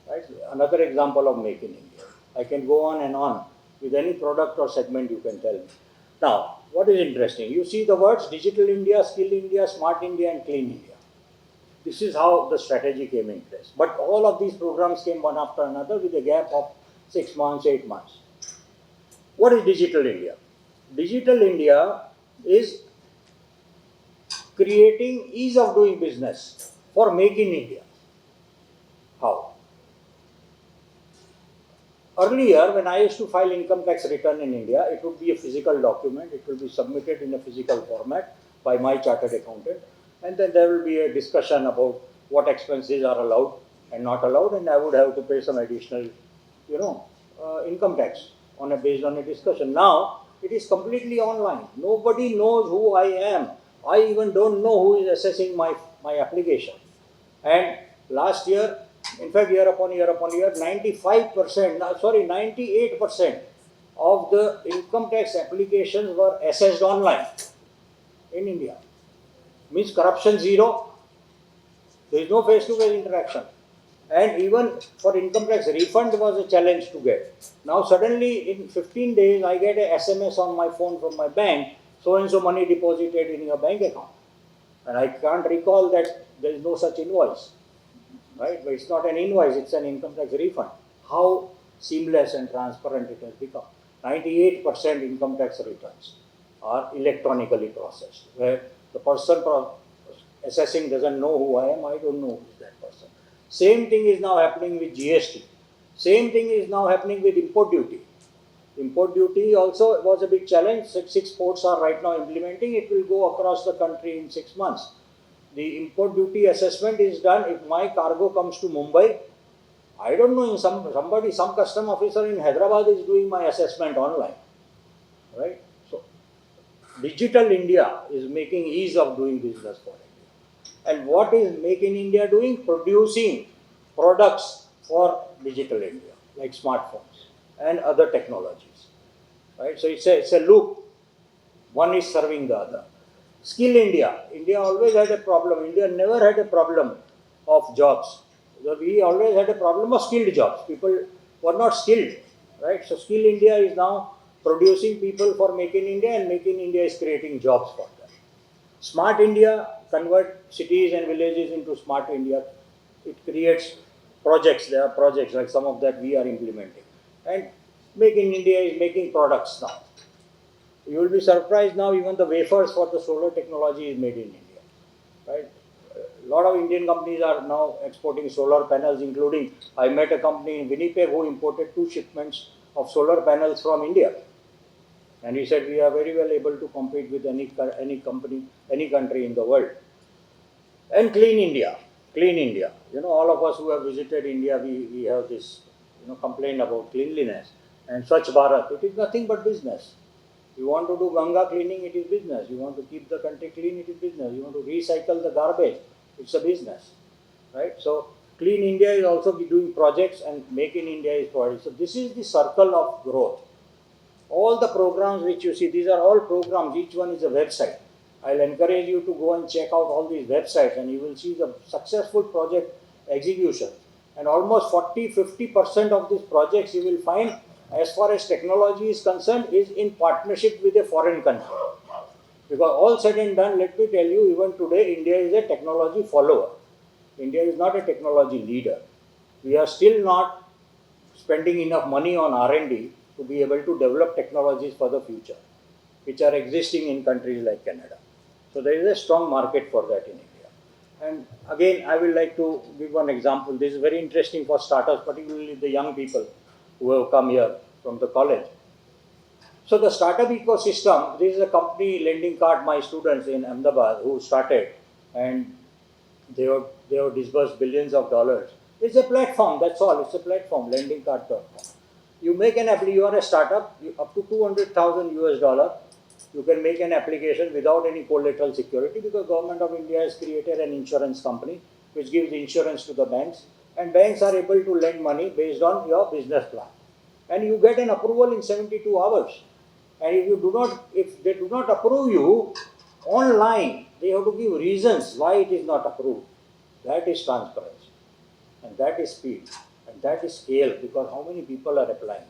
Right? Another example of Make in India. I can go on and on with any product or segment you can tell me. Now, what is interesting? You see the words Digital India, Skill India, Smart India and Clean India. This is how the strategy came in place. But all of these programs came one after another with a gap of 6 months, 8 months. What is Digital India? Digital India is creating ease of doing business for Make in India. How? Earlier, when I used to file income tax return in India, it would be a physical document. It will be submitted in a physical format by my chartered accountant. And then there will be a discussion about what expenses are allowed and not allowed. And I would have to pay some additional, income tax based on a discussion. Now, it is completely online. Nobody knows who I am. I even don't know who is assessing my application. And last year, in fact, year upon year, 98% of the income tax applications were assessed online in India. Means corruption zero, there is no face-to-face interaction. And even for income tax refund was a challenge to get. Now suddenly in 15 days, I get a SMS on my phone from my bank, so and so money deposited in your bank account. And I can't recall that there is no such invoice. Right? But it's not an invoice, it's an income tax refund. How seamless and transparent it has become. 98% income tax returns are electronically processed, where the person assessing doesn't know who I am, I don't know who is that person. Same thing is now happening with GST. Same thing is now happening with import duty. Import duty also was a big challenge. Six ports are right now implementing. It will go across the country in 6 months. The import duty assessment is done. If my cargo comes to Mumbai, I don't know, some custom officer in Hyderabad is doing my assessment online. Right? So, Digital India is making ease of doing business for India. And what is Make in India doing? Producing products for Digital India, like smartphones and other technologies. Right? So, it's a loop. One is serving the other. Skill India. India always had a problem. India never had a problem of jobs. We always had a problem of skilled jobs. People were not skilled. Right? So Skill India is now producing people for Make in India, and Make in India is creating jobs for them. Smart India, convert cities and villages into Smart India. It creates projects. There are projects like some of that we are implementing. And Make in India is making products now. You will be surprised now, even the wafers for the solar technology is made in India. Right? A lot of Indian companies are now exporting solar panels, including I met a company in Winnipeg who imported 2 shipments of solar panels from India. And he said we are very well able to compete with any company, any country in the world. And Clean India. Clean India. All of us who have visited India, we have this complaint about cleanliness. And Swachh Bharat, it is nothing but business. You want to do Ganga cleaning, it is business. You want to keep the country clean, it is business. You want to recycle the garbage, it's a business. Right? So, Clean India is also doing projects, and Make in India is providing. So, this is the circle of growth. All the programs which you see, these are all programs, each one is a website. I'll encourage you to go and check out all these websites, and you will see the successful project execution. And almost 40-50% of these projects you will find, as far as technology is concerned, is in partnership with a foreign country. Because all said and done, let me tell you, even today, India is a technology follower. India is not a technology leader. We are still not spending enough money on R&D to be able to develop technologies for the future, which are existing in countries like Canada. So there is a strong market for that in India. And again, I will like to give one example. This is very interesting for startups, particularly the young people who have come here from the college. So the startup ecosystem, this is a company, Lending Card, my students in Ahmedabad who started, and they have disbursed billions of dollars. It's a platform, that's all. It's a platform, Lending Card.com. You make an application, you are a startup, up to 200,000 US dollar, you can make an application without any collateral security, because government of India has created an insurance company which gives insurance to the banks, and banks are able to lend money based on your business plan. And you get an approval in 72 hours. And if they do not approve you online, they have to give reasons why it is not approved. That is transparency, and that is speed, and that is scale, because how many people are applying,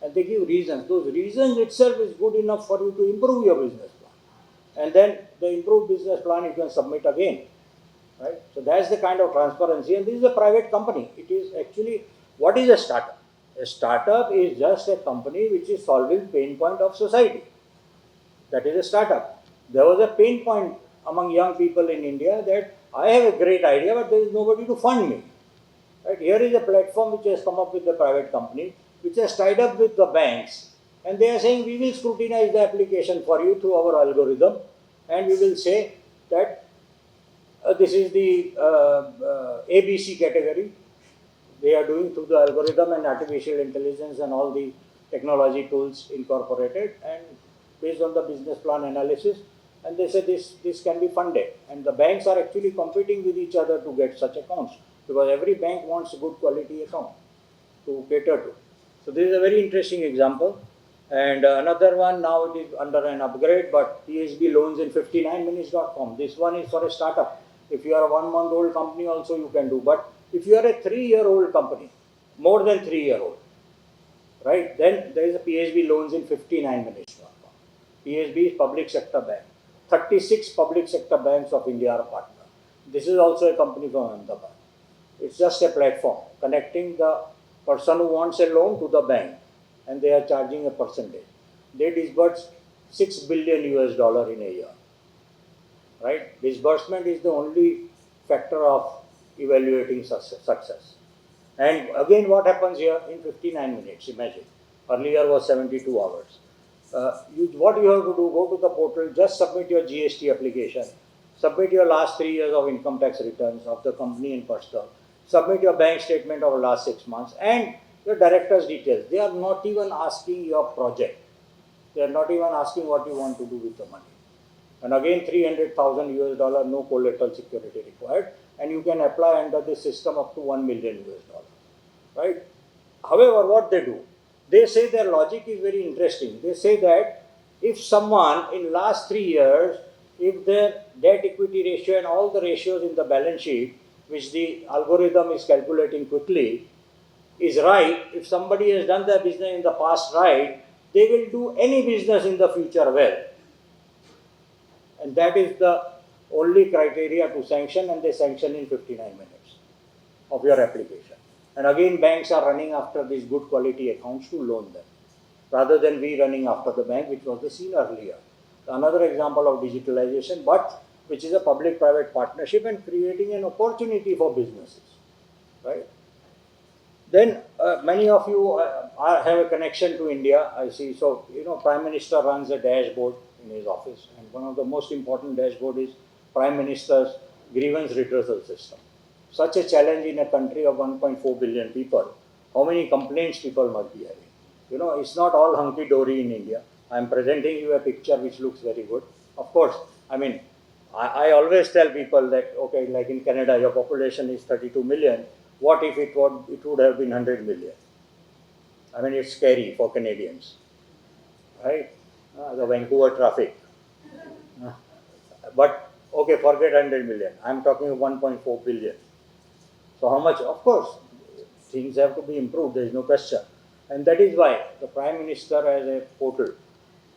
and they give reasons. Those reasons itself is good enough for you to improve your business plan, and then the improved business plan you can submit again, right? So that's the kind of transparency, and this is a private company. It is actually, what is a startup? A startup is just a company which is solving pain point of society. That is a startup. There was a pain point among young people in India that I have a great idea, but there is nobody to fund me. Right? Here is a platform which has come up with the private company, which has tied up with the banks, and they are saying we will scrutinize the application for you through our algorithm, and we will say that this is the ABC category. They are doing through the algorithm and artificial intelligence and all the technology tools incorporated, and based on the business plan analysis, and they say this can be funded, and the banks are actually competing with each other to get such accounts, because every bank wants a good quality account to cater to. So this is a very interesting example. And another one, now it is under an upgrade, but PHB loans in 59minutes.com. This one is for a startup. If you are a 1 month old company also you can do, but if you are a 3-year-old company, more than 3-year-old, right, then there is a PHB loans in 59minutes.com. PHB is public sector bank. 36 public sector banks of India are partner. This is also a company from Ahmedabad. It's just a platform connecting the person who wants a loan to the bank, and they are charging a percentage. They disburse 6 billion US dollar in a year. Right? Disbursement is the only factor of evaluating success. And again, what happens here in 59 minutes? Imagine. Earlier was 72 hours. What you have to do, go to the portal, just submit your GST application, submit your last 3 years of income tax returns of the company and personal, submit your bank statement of the last 6 months, and your director's details. They are not even asking your project. They are not even asking what you want to do with the money. And again, 300,000 US dollar, no collateral security required, and you can apply under this system up to 1 million US dollar, right? However, what they do, they say their logic is very interesting. They say that if someone in last 3 years, if their debt equity ratio and all the ratios in the balance sheet, which the algorithm is calculating quickly, is right, if somebody has done their business in the past right, they will do any business in the future well. And that is the only criteria to sanction, and they sanction in 59 minutes of your application. And again, banks are running after these good quality accounts to loan them, rather than we running after the bank, which was the scene earlier. Another example of digitalization, but which is a public-private partnership and creating an opportunity for businesses, right? Then many of you have a connection to India, I see. So, Prime Minister runs a dashboard in his office, and one of the most important dashboard is Prime Minister's grievance redressal system. Such a challenge in a country of 1.4 billion people. How many complaints people must be having? It's not all hunky-dory in India. I'm presenting you a picture which looks very good. Of course, I always tell people that, okay, like in Canada, your population is 32 million. What if it would have been 100 million? It's scary for Canadians, right? The Vancouver traffic. But, okay, forget 100 million. I'm talking of 1.4 billion. So how much? Of course, things have to be improved. There is no question. And that is why the Prime Minister has a portal.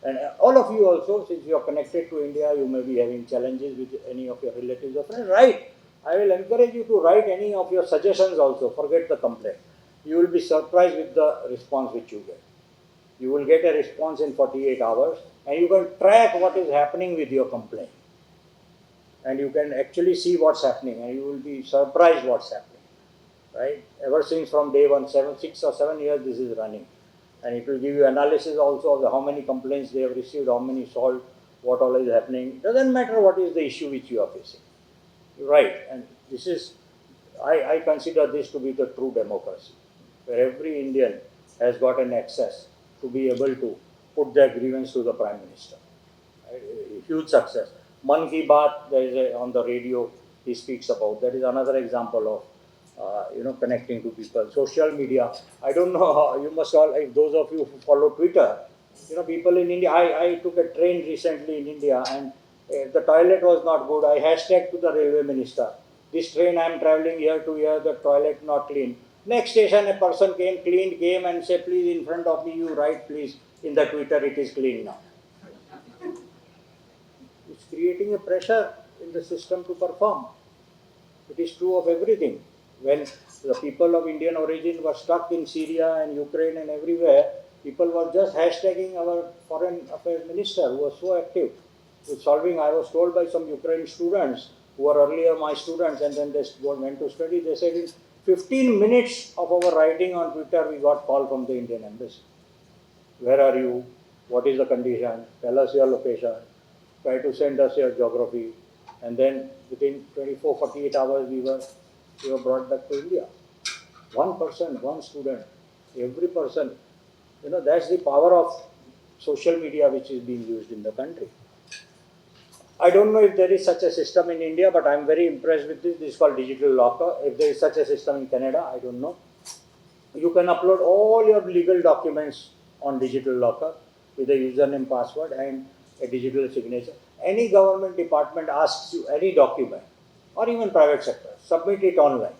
And all of you also, since you are connected to India, you may be having challenges with any of your relatives or friends. Write. I will encourage you to write any of your suggestions also. Forget the complaint. You will be surprised with the response which you get. You will get a response in 48 hours, and you can track what is happening with your complaint. and you can actually see what's happening, and you will be surprised what's happening, right? Ever since from day one, 6 or 7 years, this is running. And it will give you analysis also of how many complaints they have received, how many solved, what all is happening. It doesn't matter what is the issue which you are facing. Right, and this is, I consider this to be the true democracy, where every Indian has got an access to be able to put their grievance to the Prime Minister. Right? A huge success. Man Ki Baat, there is on the radio, he speaks about. That is another example of, connecting to people. Social media, I don't know how, you must all, if those of you who follow Twitter, people in India, I took a train recently in India, and the toilet was not good. I hashtagged to the railway minister, this train I am traveling here to here, the toilet not clean. Next station, a person came and said, please, in front of me, you write, please, in the Twitter, it is clean now. It's creating a pressure in the system to perform. It is true of everything. When the people of Indian origin were stuck in Syria and Ukraine and everywhere, people were just hashtagging our foreign affairs minister, who was so active with solving. I was told by some Ukrainian students who were earlier my students, and then they went to study. They said in 15 minutes of our writing on Twitter, we got call from the Indian embassy. Where are you? What is the condition? Tell us your location. Try to send us your geography. And then within 24, 48 hours, we were brought back to India. One person, one student, every person. That's the power of social media which is being used in the country. I don't know if there is such a system in India, but I'm very impressed with this. This is called digital locker. If there is such a system in Canada, I don't know. You can upload all your legal documents on digital locker with a username, password, and a digital signature. Any government department asks you any document, or even private sector, submit it online.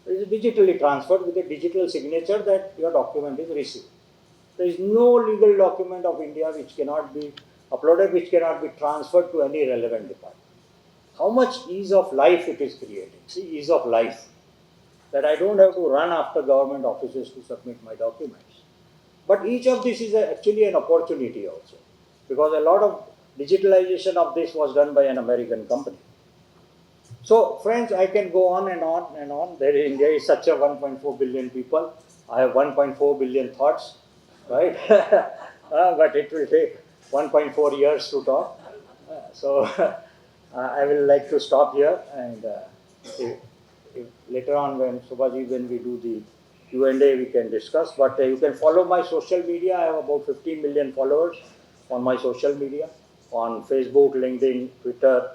It is digitally transferred with a digital signature that your document is received. There is no legal document of India which cannot be uploaded, which cannot be transferred to any relevant department. How much ease of life it is creating. See, ease of life. That I don't have to run after government offices to submit my documents. But each of this is actually an opportunity also, because a lot of digitalization of this was done by an American company. So, friends, I can go on and on and on. India is such a 1.4 billion people. I have 1.4 billion thoughts, right? But it will take 1.4 years to talk. So, I will like to stop here, and if later on when we do the Q&A, we can discuss. But you can follow my social media. I have about 15 million followers on my social media, on Facebook, LinkedIn, Twitter,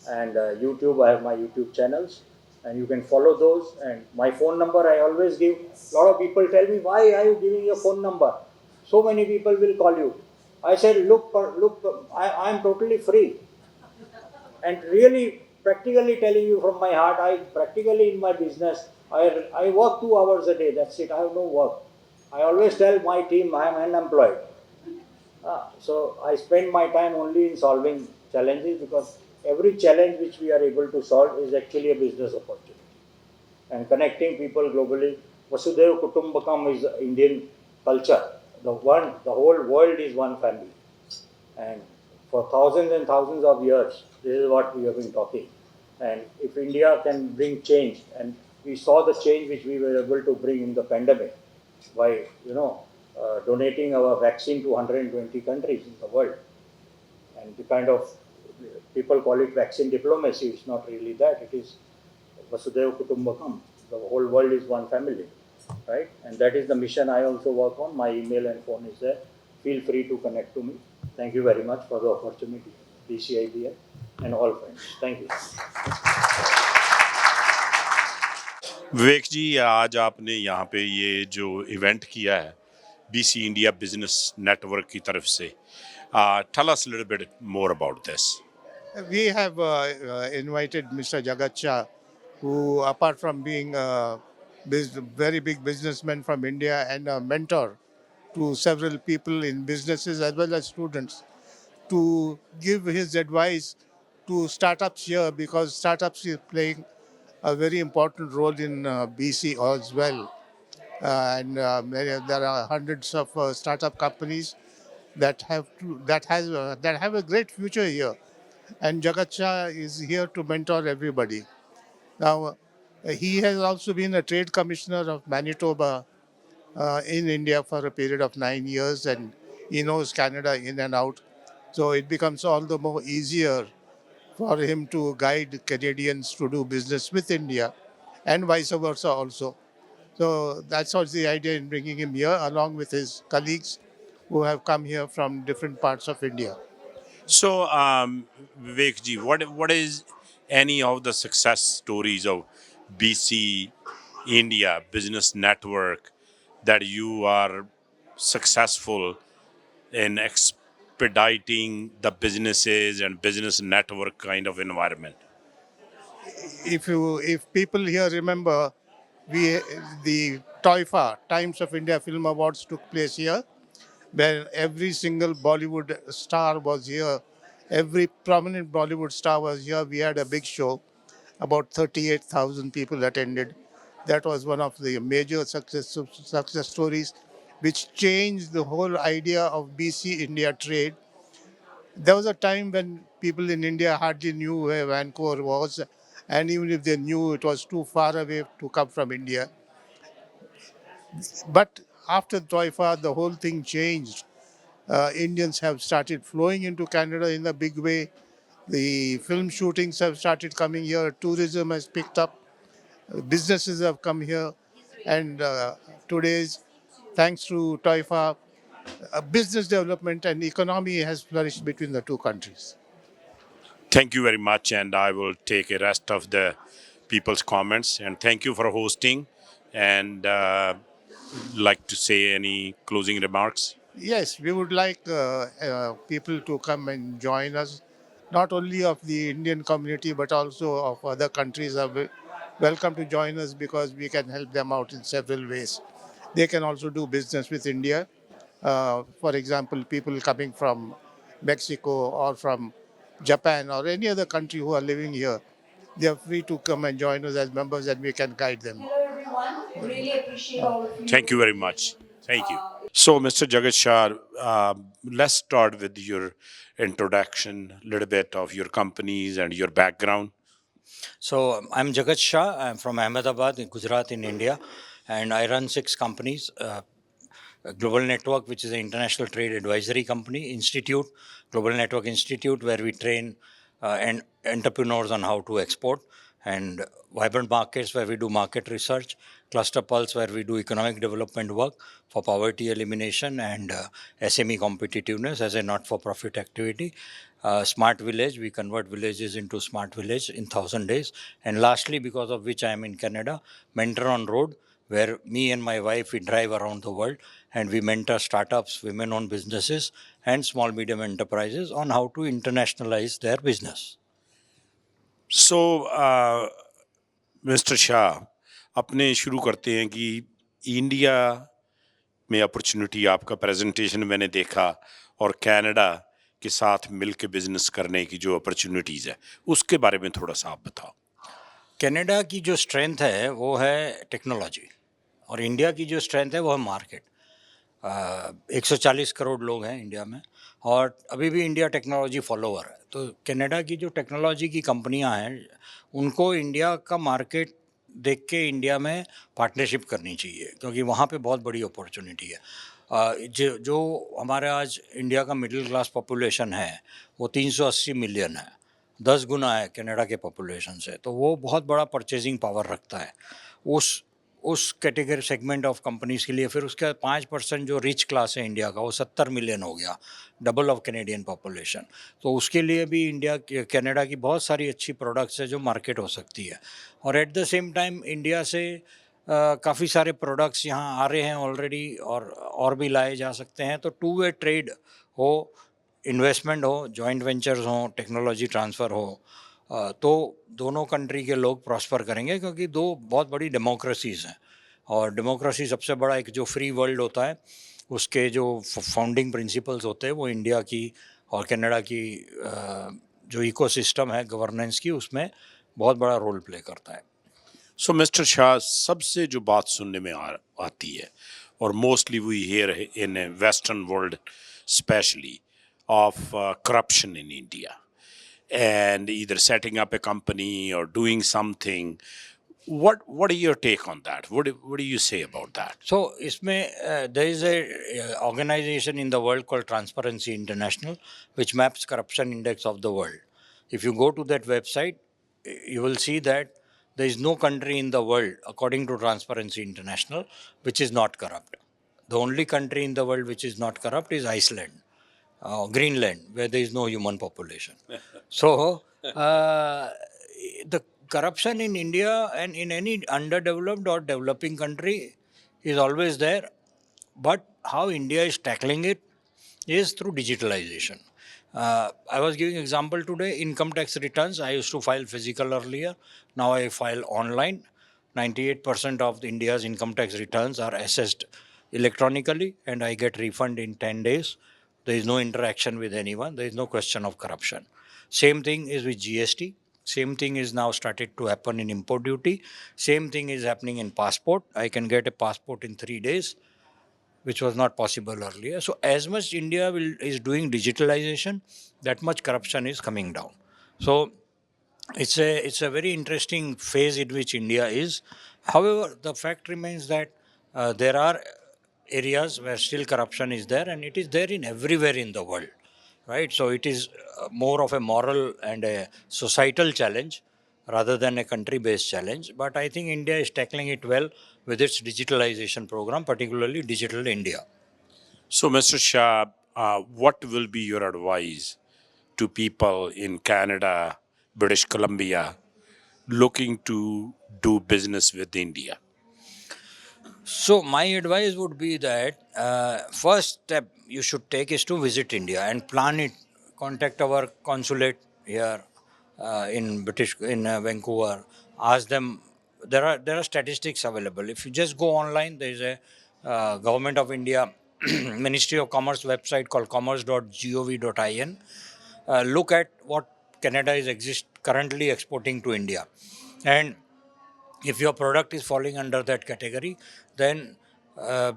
and YouTube. I have my YouTube channels, and you can follow those. And my phone number I always give. A lot of people tell me, why are you giving your phone number? So many people will call you. I said, look, I am totally free. And really, practically telling you from my heart, I practically in my business, I work 2 hours a day, that's it, I have no work. I always tell my team I am unemployed. So I spend my time only in solving challenges, because every challenge which we are able to solve is actually a business opportunity. And connecting people globally, Vasudhaiva Kutumbakam is Indian culture. The whole world is one family. And for thousands and thousands of years, this is what we have been talking. And if India can bring change, and we saw the change which we were able to bring in the pandemic by, donating our vaccine to 120 countries in the world. And the kind of, people call it vaccine diplomacy, it's not really that, it is Vasudhaiva Kutumbakam. The whole world is one family, right? And that is the mission I also work on. My email and phone is there. Feel free to connect to me. Thank you very much for the opportunity, BCIBL and all friends. Thank you. विवेक जी, आज आपने यहाँ पे ये जो event किया है BC India business network की तरफ से, tell us a little bit more about this. We have invited Mr. Jagatcha, who, apart from being a very big businessman from India and a mentor to several people in businesses as well as students, to give his advice to startups here, because startups is playing a very important role in BC as well. There are hundreds of startup companies that have a great future here. and Jagat Shah is here to mentor everybody. Now, he has also been a trade commissioner of Manitoba in India for a period of 9 years, and he knows Canada in and out. So it becomes all the more easier for him to guide Canadians to do business with India and vice versa also. So that's what's the idea in bringing him here along with his colleagues who have come here from different parts of India. So, Vivek ji, what is any of the success stories of BC India Business Network that you are successful in expediting the businesses and business network kind of environment? If people here remember, we the TOIFA Times of India Film Awards took place here, where every single Bollywood star was here. Every prominent Bollywood star was here. We had a big show. About 38,000 people attended. That was one of the major success stories, which changed the whole idea of BC India trade. There was a time when people in India hardly knew where Vancouver was, and even if they knew, it was too far away to come from India. But after Toifa, the whole thing changed. Indians have started flowing into Canada in a big way. The film shootings have started coming here. Tourism has picked up. Businesses have come here. And today's, thanks to Toifa, business development and economy has flourished between the two countries. Thank you very much, and I will take a rest of the people's comments. And thank you for hosting. And like to say any closing remarks? Yes, we would like people to come and join us, not only of the Indian community but also of other countries are welcome to join us because we can help them out in several ways. They can also do business with India. For example, people coming from Mexico or from Japan or any other country who are living here, they are free to come and join us as members and we can guide them. Hello everyone, really appreciate all of you. Thank you very much. Thank you. So, Mr. Jagat Shah, let's start with your introduction, a little bit of your companies and your background. So I'm Jagat Shah. I'm from Ahmedabad in Gujarat in India, and I run 6 companies. A Global Network, which is an international trade advisory company, Institute, Global Network Institute, where we train entrepreneurs on how to export, and Vibrant Markets, where we do market research, Cluster Pulse, where we do economic development work for poverty elimination and SME competitiveness as a not-for-profit activity. Smart Village, we convert villages into smart village in 1,000 days. And lastly, because of which I am in Canada, Mentor on Road, where me and my wife, we drive around the world and we mentor startups, women-owned businesses and small medium enterprises on how to internationalize their business. So, mister Shah, अपने शुरू करते हैं कि India में opportunity आपका presentation मैंने देखा और कनाडा के साथ मिलकर बिजनेस करने की जो अपॉर्चुनिटीज़ है उसके बारे में थोड़ा सा आप बताओ. कनाडा की जो स्ट्रेंथ है वो है टेक्नोलॉजी और इंडिया की जो स्ट्रेंथ है वो है मार्केट. 140 करोड़ लोग हैं इंडिया में और अभी भी इंडिया टेक्नोलॉजी फॉलोवर है. तो कनाडा की जो टेक्नोलॉजी की कंपनियां हैं उनको इंडिया का मार्केट देख के इंडिया में पार्टनरशिप करनी चाहिए क्योंकि वहाँ पे बहुत बड़ी अपॉर्चुनिटी है. जो हमारे आज इंडिया का मिडिल क्लास पॉपुलेशन है वो 380 मिलियन है, 10 गुना है कनाडा के पॉपुलेशन से. तो वो बहुत बड़ा परचेजिंग पावर रखता है उस कैटेगरी सेगमेंट ऑफ कंपनीज के लिए. फिर उसके 5% जो रिच क्लास है इंडिया का वो 70 मिलियन हो गया, डबल ऑफ कैनेडियन पॉपुलेशन. तो उसके लिए भी इंडिया कनाडा की बहुत सारी अच्छी प्रोडक्ट्स है जो मार्केट हो सकती है. और at the same time India से काफ़ी सारे प्रोडक्ट्स यहाँ आ रहे हैं ऑलरेडी और भी लाए जा सकते हैं. तो 2 वे ट्रेड हो, इन्वेस्टमेंट हो, जॉइंट वेंचर्स हो, टेक्नोलॉजी ट्रांसफ़र हो, तो दोनों कंट्री के लोग प्रॉस्पर करेंगे क्योंकि 2 बहुत बड़ी डेमोक्रेसीज़ हैं. और डेमोक्रेसी सबसे बड़ा एक जो फ्री वर्ल्ड होता है उसके जो फाउंडिंग प्रिंसिपल्स होते हैं वो इंडिया की और कनाडा की जो इकोसिस्टम है गवर्नेंस की उसमें बहुत बड़ा रोल प्ले करता है. सो मिस्टर शाह, सबसे जो बात सुनने में आती है और mostly we here in western world specially of corruption in India. and either setting up a company or doing something. What are your take on that? What do you say about that? So, there is a organization in the world called Transparency International, which maps corruption index of the world. If you go to that website, you will see that there is no country in the world, according to Transparency International, which is not corrupt. The only country in the world which is not corrupt is Iceland, Greenland, where there is no human population. So, the corruption in India and in any underdeveloped or developing country is always there. But how India is tackling it is through digitalization. I was giving example today, income tax returns. I used to file physical earlier. Now I file online. 98% of India's income tax returns are assessed electronically and I get refund in 10 days. There is no interaction with anyone. There is no question of corruption. Same thing is with GST. Same thing is now started to happen in import duty. Same thing is happening in passport. I can get a passport in 3 days, which was not possible earlier. So as much India is doing digitalization, that much corruption is coming down. So it's a very interesting phase in which India is. However, the fact remains that there are areas where still corruption is there, and it is there in everywhere in the world, right? So it is more of a moral and a societal challenge rather than a country-based challenge. But I think India is tackling it well with its digitalization program, particularly Digital India. So, Mr. Shah, what will be your advice to people in Canada, British Columbia, looking to do business with India? So my advice would be that first step you should take is to visit India and plan it. Contact our consulate here in Vancouver. Ask them. There are statistics available. If you just go online, there is a Government of India Ministry of Commerce website called commerce.gov.in. Look at what Canada is currently exporting to India, and if your product is falling under that category, then uh,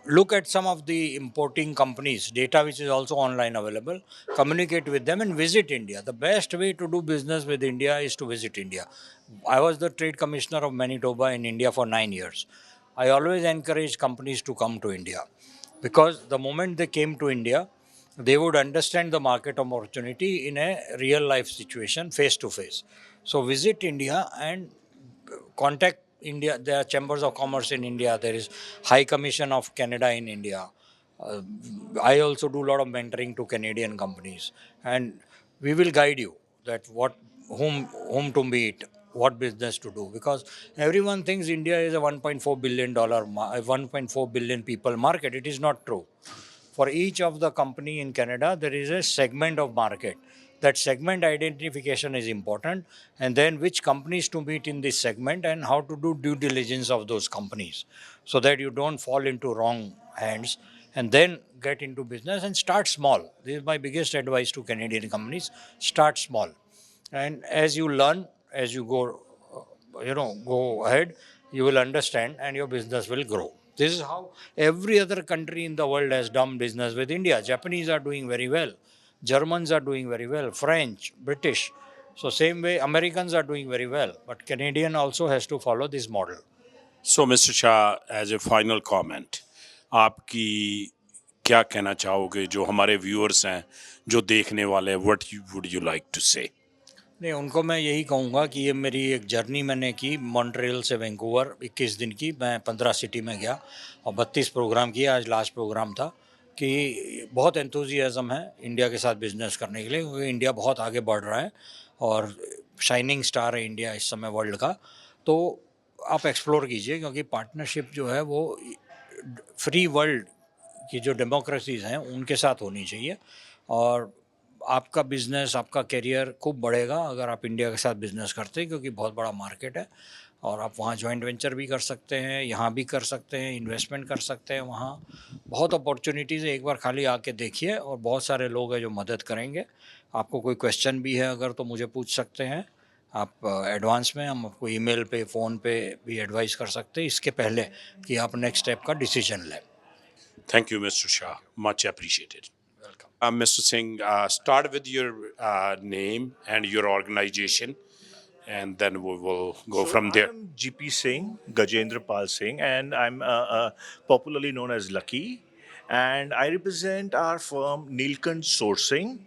look at some of the importing companies, data which is also online available, communicate with them and visit India. The best way to do business with India is to visit India. I was the trade commissioner of Manitoba in India for 9 years. I always encourage companies to come to India because the moment they came to India, they would understand the market opportunity in a real life situation, face to face. So visit India and contact India. There are chambers of commerce in India. There is High Commission of Canada in India. Uh, I also do a lot of mentoring to Canadian companies, and we will guide you that whom to meet, what business to do. Because everyone thinks India is a $1.4 billion, 1.4 billion people market. It is not true. For each of the company in Canada, there is a segment of market. That segment identification is important, and then which companies to meet in this segment and how to do due diligence of those companies so that you don't fall into wrong hands, and then get into business and start small. This is my biggest advice to Canadian companies. Start small. And as you learn, as you go ahead, you will understand and your business will grow. This is how every other country in the world has done business with India. Japanese are doing very well. Germans are doing very well. French, British. So same way Americans are doing very well. But Canadian also has to follow this model. So, Mr. Shah, as a final comment, आपकी क्या कहना चाहोगे जो हमारे viewers हैं, जो देखने वाले हैं, what would you like to say? नहीं, उनको मैं यही कहूँगा कि ये मेरी एक जर्नी मैंने की मॉन्ट्रियल से वैंकूवर 21 दिन की. मैं 15 सिटी में गया और 32 प्रोग्राम किए. आज लास्ट प्रोग्राम था कि बहुत एंथुजियाज़म है इंडिया के साथ बिजनेस करने के लिए, क्योंकि इंडिया बहुत आगे बढ़ रहा है और शाइनिंग स्टार है इंडिया इस समय वर्ल्ड का. तो आप एक्सप्लोर कीजिए, क्योंकि पार्टनरशिप जो है वो फ्री वर्ल्ड की जो डेमोक्रेसीज़ हैं उनके साथ होनी चाहिए. और आपका बिज़नेस, आपका करियर खूब बढ़ेगा अगर आप इंडिया के साथ बिज़नेस करते हैं, क्योंकि बहुत बड़ा मार्केट है और आप वहाँ जॉइंट वेंचर भी कर सकते हैं, यहाँ भी कर सकते हैं, इन्वेस्टमेंट कर सकते हैं. वहाँ बहुत अपॉर्चुनिटीज़ है. एक बार खाली आके देखिए और बहुत सारे लोग हैं जो मदद करेंगे. आपको कोई क्वेश्चन भी है अगर तो मुझे पूछ सकते हैं आप एडवांस में. हम आपको ईमेल पे, फ़ोन पे भी एडवाइस कर सकते हैं इसके पहले कि आप नेक्स्ट स्टेप का डिसीजन लें. Thank you, Mr. Shah. Much appreciated. Welcome. Mr. Singh, start with your name and your organization, and then we will go from there. I'm GP Singh, Gajendra Pal Singh, and I'm popularly known as Lucky. And I represent our firm Nilkant Sourcing.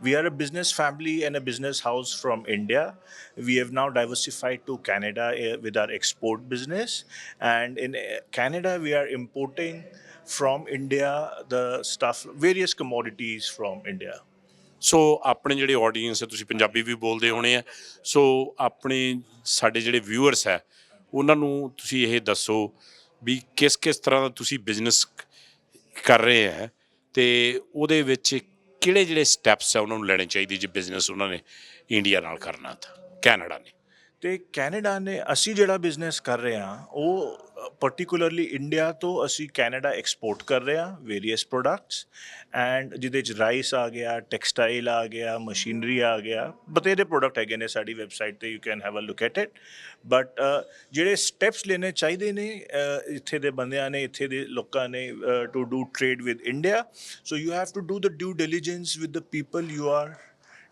We are a business family and a business house from India. We have now diversified to Canada with our export business. And in Canada, we are importing from India the stuff, various commodities from India. ਸੋ ਆਪਣੇ ਜਿਹੜੇ audience ਹੈ, ਤੁਸੀਂ ਪੰਜਾਬੀ ਵੀ ਬੋਲਦੇ ਹੋਣੇ ਆ, ਸੋ ਆਪਣੇ ਸਾਡੇ ਜਿਹੜੇ ਵਿਊਅਰਸ ਹੈ ਉਹਨਾਂ ਨੂੰ ਤੁਸੀਂ ਇਹ ਦੱਸੋ ਵੀ ਕਿਸ ਕਿਸ ਤਰ੍ਹਾਂ ਦਾ ਤੁਸੀਂ ਬਿਜ਼ਨਸ ਕਰ ਰਹੇ ਹੈ ਅਤੇ ਉਹਦੇ ਵਿੱਚ ਕਿਹੜੇ ਜਿਹੜੇ ਸਟੈਪਸ ਹੈ ਉਹਨਾਂ ਨੂੰ ਲੈਣੇ ਚਾਹੀਦੇ ਜੇ ਬਿਜ਼ਨਸ ਉਹਨਾਂ ਨੇ ਇੰਡੀਆ ਨਾਲ ਕਰਨਾ ਤਾਂ ਕੈਨੇਡਾ ਨੇ। ਤੇ ਕੈਨੇਡਾ ਨੇ ਅਸੀਂ ਜਿਹੜਾ ਬਿਜ਼ਨਸ ਕਰ ਰਹੇ ਹਾਂ ਉਹ ਪਰਟੀਕੂਲਰਲੀ ਇੰਡੀਆ ਤੋਂ ਅਸੀਂ ਕੈਨੇਡਾ ਐਕਸਪੋਰਟ ਕਰ ਰਹੇ ਹਾਂ ਵੇਰੀਅਸ ਪ੍ਰੋਡਕਟਸ ਐਂਡ ਜਿਹਦੇ 'ਚ ਰਾਈਸ ਆ ਗਿਆ, ਟੈਕਸਟਾਈਲ ਆ ਗਿਆ, ਮਸ਼ੀਨਰੀ ਆ ਗਿਆ, ਬਥੇਰੇ ਪ੍ਰੋਡਕਟ ਹੈਗੇ ਨੇ ਸਾਡੀ ਵੈਬਸਾਈਟ 'ਤੇ, you can have a look at it. But ਜਿਹੜੇ ਸਟੈਪਸ ਲੈਣੇ ਚਾਹੀਦੇ ਨੇ ਇੱਥੇ ਦੇ ਬੰਦਿਆਂ ਨੇ, ਇੱਥੇ ਦੇ ਲੋਕਾਂ ਨੇ to do trade with India, so you have to do the due diligence with the people you are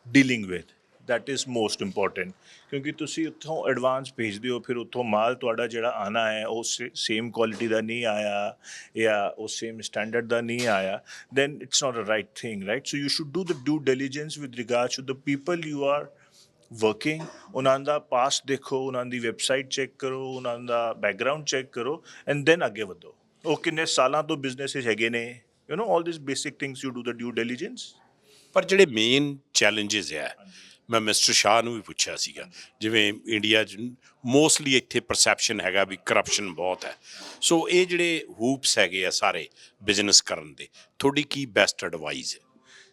dealing with. that is most important ਕਿਉਂਕਿ ਤੁਸੀਂ ਉੱਥੋਂ ਐਡਵਾਂਸ ਭੇਜਦੇ ਹੋ, ਫਿਰ ਉੱਥੋਂ ਮਾਲ ਤੁਹਾਡਾ ਜਿਹੜਾ ਆਉਣਾ ਹੈ ਉਹ ਸੇਮ ਕੁਆਲਿਟੀ ਦਾ ਨਹੀਂ ਆਇਆ ਜਾਂ ਉਹ ਸੇਮ ਸਟੈਂਡਰਡ ਦਾ ਨਹੀਂ ਆਇਆ, then it's not a right thing, right? So you should do the due diligence with regards to the people you are working, ਉਹਨਾਂ ਦਾ ਪਾਸਟ ਦੇਖੋ, ਉਹਨਾਂ ਦੀ ਵੈਬਸਾਈਟ ਚੈੱਕ ਕਰੋ, ਉਹਨਾਂ ਦਾ ਬੈਕਗਰਾਊਂਡ ਚੈੱਕ ਕਰੋ ਐਂਡ ਦੈਨ ਅੱਗੇ ਵਧੋ। ਉਹ ਕਿੰਨੇ ਸਾਲਾਂ ਤੋਂ ਬਿਜ਼ਨਸ ਹੈਗੇ ਨੇ, you know, all these basic things you do the due diligence। ਪਰ ਜਿਹੜੇ ਮੇਨ ਚੈਲੰਜਸ ਹੈ, ਮੈਂ ਮਿਸਟਰ ਸ਼ਾਹ ਨੂੰ ਵੀ ਪੁੱਛਿਆ ਸੀਗਾ, ਜਿਵੇਂ ਇੰਡੀਆ 'ਚ ਮੋਸਟਲੀ ਇੱਥੇ ਪਰਸੈਪਸ਼ਨ ਹੈਗਾ ਵੀ ਕਰਪਸ਼ਨ ਬਹੁਤ ਹੈ, ਸੋ ਇਹ ਜਿਹੜੇ ਹੂਪਸ ਹੈਗੇ ਆ ਸਾਰੇ ਬਿਜ਼ਨਸ ਕਰਨ ਦੇ, ਤੁਹਾਡੀ ਕੀ ਬੈਸਟ ਐਡਵਾਈਸ ਹੈ?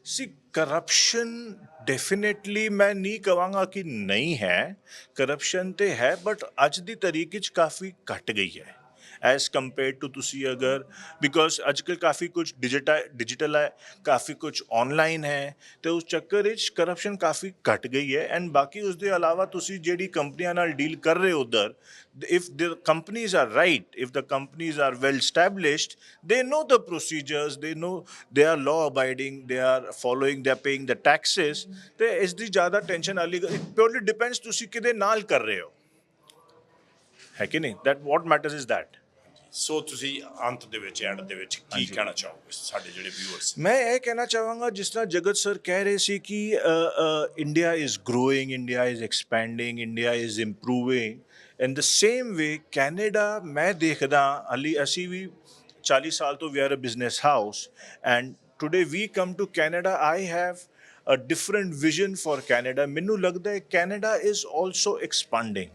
ਸੀ ਕਰਪਸ਼ਨ ਡੈਫੀਨੇਟਲੀ ਮੈਂ ਨਹੀਂ ਕਹਾਂਗਾ ਕਿ ਨਹੀਂ ਹੈ, ਕਰਪਸ਼ਨ ਤਾਂ ਹੈ ਬਟ ਅੱਜ ਦੀ ਤਰੀਕ 'ਚ ਕਾਫੀ ਘੱਟ ਗਈ ਹੈ ਐਜ਼ ਕੰਪੇਅਰ ਟੂ ਤੁਸੀਂ ਅਗਰ, ਬਿਕੋਜ਼ ਅੱਜ ਕੱਲ੍ਹ ਕਾਫੀ ਕੁਛ ਡਿਜੀਟਲ ਹੈ, ਕਾਫੀ ਕੁਛ ਔਨਲਾਈਨ ਹੈ, ਅਤੇ ਉਸ ਚੱਕਰ ਵਿੱਚ ਕਰਪਸ਼ਨ ਕਾਫੀ ਘੱਟ ਗਈ ਹੈ। ਐਂਡ ਬਾਕੀ ਉਸ ਦੇ ਇਲਾਵਾ ਤੁਸੀਂ ਜਿਹੜੀ ਕੰਪਨੀਆਂ ਨਾਲ ਡੀਲ ਕਰ ਰਹੇ ਹੋ ਉੱਧਰ, if the companies are right, if the companies are well established, they know the procedures, they know they are law abiding, they are following, they are paying the taxes, ਤੇ ਇਸ ਦੀ ਜ਼ਿਆਦਾ ਟੈਨਸ਼ਨ ਵਾਲੀ, it purely depends ਤੁਸੀਂ ਕਿਹਦੇ ਨਾਲ ਕਰ ਰਹੇ ਹੋ, ਹੈ ਕਿ ਨਹੀਂ, that what matters is that। ਸੋ ਤੁਸੀਂ ਅੰਤ ਦੇ ਵਿੱਚ, ਐਂਡ ਦੇ ਵਿੱਚ ਕੀ ਕਹਿਣਾ ਚਾਹੋਗੇ ਸਾਡੇ ਜਿਹੜੇ ਵਿਊਅਰਸ? ਮੈਂ ਇਹ ਕਹਿਣਾ ਚਾਹਾਂਗਾ, ਜਿਸ ਤਰ੍ਹਾਂ ਜਗਤ ਸਰ ਕਹਿ ਰਹੇ ਸੀ ਕਿ India is growing, India is expanding, India is improving, in the same way Canada ਮੈਂ ਦੇਖਦਾ ਹਾਲੀ, ਅਸੀਂ ਵੀ 40 ਸਾਲ ਤੋਂ we are a business house and today we come to Canada, I have a different vision for Canada. ਮੈਨੂੰ ਲੱਗਦਾ ਹੈ Canada is also expanding,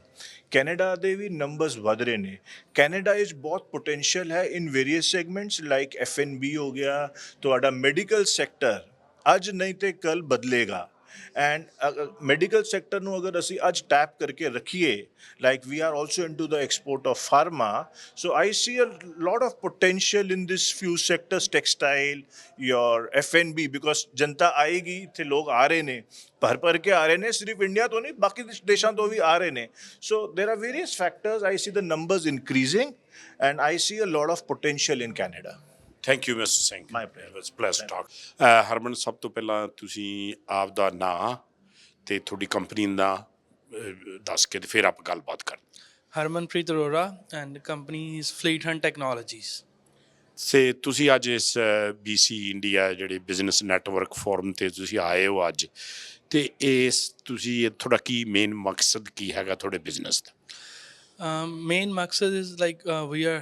Canada ਦੇ ਵੀ ਨੰਬਰਸ ਵਧ ਰਹੇ ਨੇ, ਕੈਨੇਡਾ ਵਿੱਚ ਬਹੁਤ ਪੋਟੈਂਸ਼ੀਅਲ ਹੈ ਇਨ ਵੇਰੀਅਸ ਸੈਗਮੈਂਟਸ ਲਾਈਕ F&B ਹੋ ਗਿਆ, ਤੁਹਾਡਾ ਮੈਡੀਕਲ ਸੈਕਟਰ ਅੱਜ ਨਹੀਂ ਤੇ ਕੱਲ੍ਹ ਬਦਲੇਗਾ ਐਂਡ ਮੈਡੀਕਲ ਸੈਕਟਰ ਨੂੰ ਅਗਰ ਅਸੀਂ ਅੱਜ ਟੈਪ ਕਰਕੇ ਰੱਖੀਏ, like we are also into the export of pharma, so I see a lot of potential in this few sectors, textile, your F&B, because ਜਨਤਾ ਆਏਗੀ, ਇੱਥੇ ਲੋਕ ਆ ਰਹੇ ਨੇ, ਭਰ ਕੇ ਆ ਰਹੇ ਨੇ, ਸਿਰਫ ਇੰਡੀਆ ਤੋਂ ਨਹੀਂ ਬਾਕੀ ਦੇਸ਼ਾਂ ਤੋਂ ਵੀ ਆ ਰਹੇ ਨੇ, so there are various factors, I see the numbers increasing and I see a lot of potential in Canada. Thank you mister Singh, my pleasure, it's pleasure talk. Harman, ਸਭ ਤੋਂ ਪਹਿਲਾਂ ਤੁਸੀਂ ਆਪ ਦਾ ਨਾਂ ਅਤੇ ਤੁਹਾਡੀ ਕੰਪਨੀ ਦਾ ਦੱਸ ਕੇ ਤੇ ਫਿਰ ਆਪਾਂ ਗੱਲਬਾਤ ਕਰਦੇ। Harmanpreet Arora and company is Fleet Hunt Technologies. ਤੇ ਤੁਸੀਂ ਅੱਜ ਇਸ BC ਇੰਡੀਆ ਜਿਹੜੇ ਬਿਜ਼ਨਸ ਨੈਟਵਰਕ ਫੋਰਮ 'ਤੇ ਤੁਸੀਂ ਆਏ ਹੋ ਅੱਜ, ਅਤੇ ਇਸ ਤੁਸੀਂ ਤੁਹਾਡਾ ਕੀ ਮੇਨ ਮਕਸਦ ਕੀ ਹੈਗਾ ਤੁਹਾਡੇ ਬਿਜ਼ਨਸ ਦਾ? Main ਮਕਸਦ is like we are,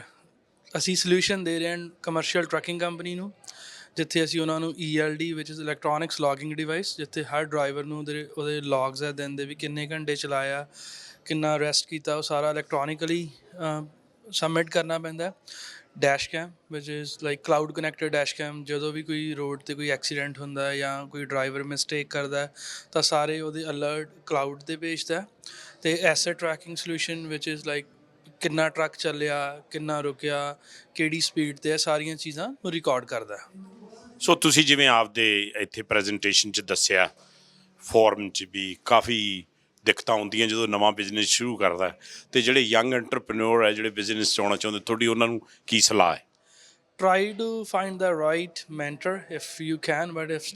ਅਸੀਂ ਸੋਲਿਊਸ਼ਨ ਦੇ ਰਹੇ ਹਾਂ ਕਮਰਸ਼ੀਅਲ ਟਰੱਕਿੰਗ ਕੰਪਨੀ ਨੂੰ, ਜਿੱਥੇ ਅਸੀਂ ਉਹਨਾਂ ਨੂੰ ELD which is electronics logging device, ਜਿੱਥੇ ਹਰ ਡਰਾਈਵਰ ਨੂੰ ਉਹਦੇ ਲੌਗਸ ਹੈ, ਦਿਨ ਦੇ ਵੀ ਕਿੰਨੇ ਘੰਟੇ ਚਲਾਇਆ, ਕਿੰਨਾ ਰੈਸਟ ਕੀਤਾ, ਉਹ ਸਾਰਾ ਇਲੈਕਟ੍ਰੋਨਿਕਲੀ ਸਬਮਿਟ ਕਰਨਾ ਪੈਂਦਾ। ਡੈਸ਼ ਕੈਮ ਵਿਚ is like cloud connected dash cam, ਜਦੋਂ ਵੀ ਕੋਈ ਰੋਡ 'ਤੇ ਕੋਈ ਐਕਸੀਡੈਂਟ ਹੁੰਦਾ ਜਾਂ ਕੋਈ ਡਰਾਈਵਰ ਮਿਸਟੇਕ ਕਰਦਾ ਤਾਂ ਸਾਰੇ ਉਹਦੇ ਅਲਰਟ ਕਲਾਊਡ 'ਤੇ ਭੇਜਦਾ। ਅਤੇ asset tracking solution which is like ਕਿੰਨਾ ਟਰੱਕ ਚੱਲਿਆ, ਕਿੰਨਾ ਰੁਕਿਆ, ਕਿਹੜੀ ਸਪੀਡ 'ਤੇ, ਇਹ ਸਾਰੀਆਂ ਚੀਜ਼ਾਂ ਨੂੰ ਰਿਕਾਰਡ ਕਰਦਾ। ਸੋ ਤੁਸੀਂ ਜਿਵੇਂ ਆਪਦੇ ਇੱਥੇ ਪ੍ਰੈਜੈਂਟੇਸ਼ਨ 'ਚ ਦੱਸਿਆ, ਫੋਰਮ 'ਚ ਵੀ ਕਾਫੀ ਦਿੱਕਤਾਂ ਆਉਂਦੀਆਂ ਜਦੋਂ ਨਵਾਂ ਬਿਜ਼ਨਸ ਸ਼ੁਰੂ ਕਰਦਾ, ਅਤੇ ਜਿਹੜੇ ਯੰਗ ਐਂਟਰਪ੍ਰੈਨਿਓਰ ਹੈ ਜਿਹੜੇ ਬਿਜ਼ਨਸ 'ਚ ਆਉਣਾ ਚਾਹੁੰਦੇ, ਤੁਹਾਡੀ ਉਹਨਾਂ ਨੂੰ ਕੀ ਸਲਾਹ ਹੈ? try to find the right mentor if you can, but if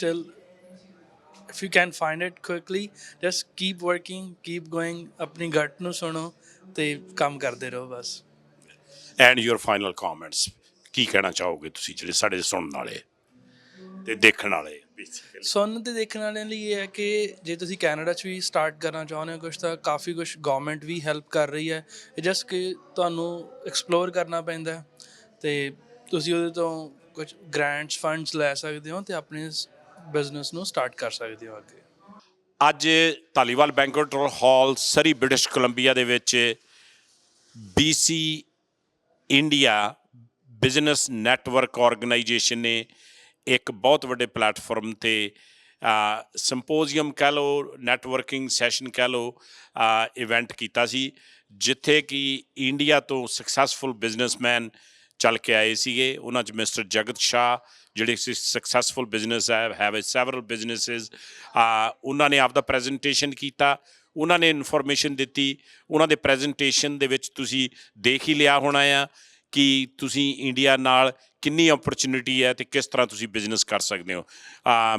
you can find it quickly, just keep working, keep going, ਆਪਣੀ gut ਨੂੰ ਸੁਣੋ ਤੇ ਕੰਮ ਕਰਦੇ ਰਹੋ ਬਸ। ਐਂਡ ਯੂਰ ਫਾਈਨਲ ਕਮੈਂਟਸ, ਕੀ ਕਹਿਣਾ ਚਾਹੋਗੇ ਤੁਸੀਂ ਜਿਹੜੇ ਸਾਡੇ ਸੁਣਨ ਵਾਲੇ ਤੇ ਦੇਖਣ ਵਾਲੇ ਬੇਸਿਕਲੀ? ਸੁਣਨ ਤੇ ਦੇਖਣ ਵਾਲਿਆਂ ਲਈ ਇਹ ਹੈ ਕਿ ਜੇ ਤੁਸੀਂ ਕੈਨੇਡਾ 'ਚ ਵੀ ਸਟਾਰਟ ਕਰਨਾ ਚਾਹੁੰਦੇ ਹੋ ਕੁਛ, ਤਾਂ ਕਾਫੀ ਕੁਛ ਗੌਰਮੈਂਟ ਵੀ ਹੈਲਪ ਕਰ ਰਹੀ ਹੈ। ਇਹ ਜਸਟ ਕਿ ਤੁਹਾਨੂੰ ਐਕਸਪਲੋਰ ਕਰਨਾ ਪੈਂਦਾ ਹੈ ਅਤੇ ਤੁਸੀਂ ਉਹਦੇ ਤੋਂ ਕੁਛ ਗ੍ਰਾਂਟਸ ਫੰਡਸ ਲੈ ਸਕਦੇ ਹੋ ਅਤੇ ਆਪਣੇ ਬਿਜ਼ਨਸ ਨੂੰ ਸਟਾਰਟ ਕਰ ਸਕਦੇ ਹੋ ਅੱਗੇ। ਅੱਜ ਧਾਲੀਵਾਲ ਬੈਂਕੁਏਟ ਹਾਲ ਸਰੀ ਬ੍ਰਿਟਿਸ਼ ਕੋਲੰਬੀਆ ਦੇ ਵਿੱਚ BC India business network organisation ਨੇ ਇੱਕ ਬਹੁਤ ਵੱਡੇ ਪਲੈਟਫਾਰਮ 'ਤੇ ਸਿੰਪੋਜ਼ੀਅਮ ਕਹਿ ਲਓ, ਨੈਟਵਰਕਿੰਗ ਸੈਸ਼ਨ ਕਹਿ ਲਓ, ਇਵੈਂਟ ਕੀਤਾ ਸੀ, ਜਿੱਥੇ ਕਿ ਇੰਡੀਆ ਤੋਂ ਸਕਸੈਸਫੁਲ ਬਿਜ਼ਨਸਮੈਨ ਚੱਲ ਕੇ ਆਏ ਸੀਗੇ। ਉਹਨਾਂ 'ਚ ਮਿਸਟਰ ਜਗਤ ਸ਼ਾਹ ਜਿਹੜੇ successful business have several businesses, ਉਹਨਾਂ ਨੇ ਆਪਦਾ ਪ੍ਰੈਜੈਂਟੇਸ਼ਨ ਕੀਤਾ, ਉਹਨਾਂ ਨੇ ਇਨਫੋਰਮੇਸ਼ਨ ਦਿੱਤੀ। ਉਹਨਾਂ ਦੇ ਪ੍ਰੈਜੈਂਟੇਸ਼ਨ ਦੇ ਵਿੱਚ ਤੁਸੀਂ ਦੇਖ ਹੀ ਲਿਆ ਹੋਣਾ ਆ ਕਿ ਤੁਸੀਂ ਇੰਡੀਆ ਨਾਲ ਕਿੰਨੀ ਓਪਰਚੁਨਿਟੀ ਹੈ ਅਤੇ ਕਿਸ ਤਰ੍ਹਾਂ ਤੁਸੀਂ ਬਿਜ਼ਨਸ ਕਰ ਸਕਦੇ ਹੋ।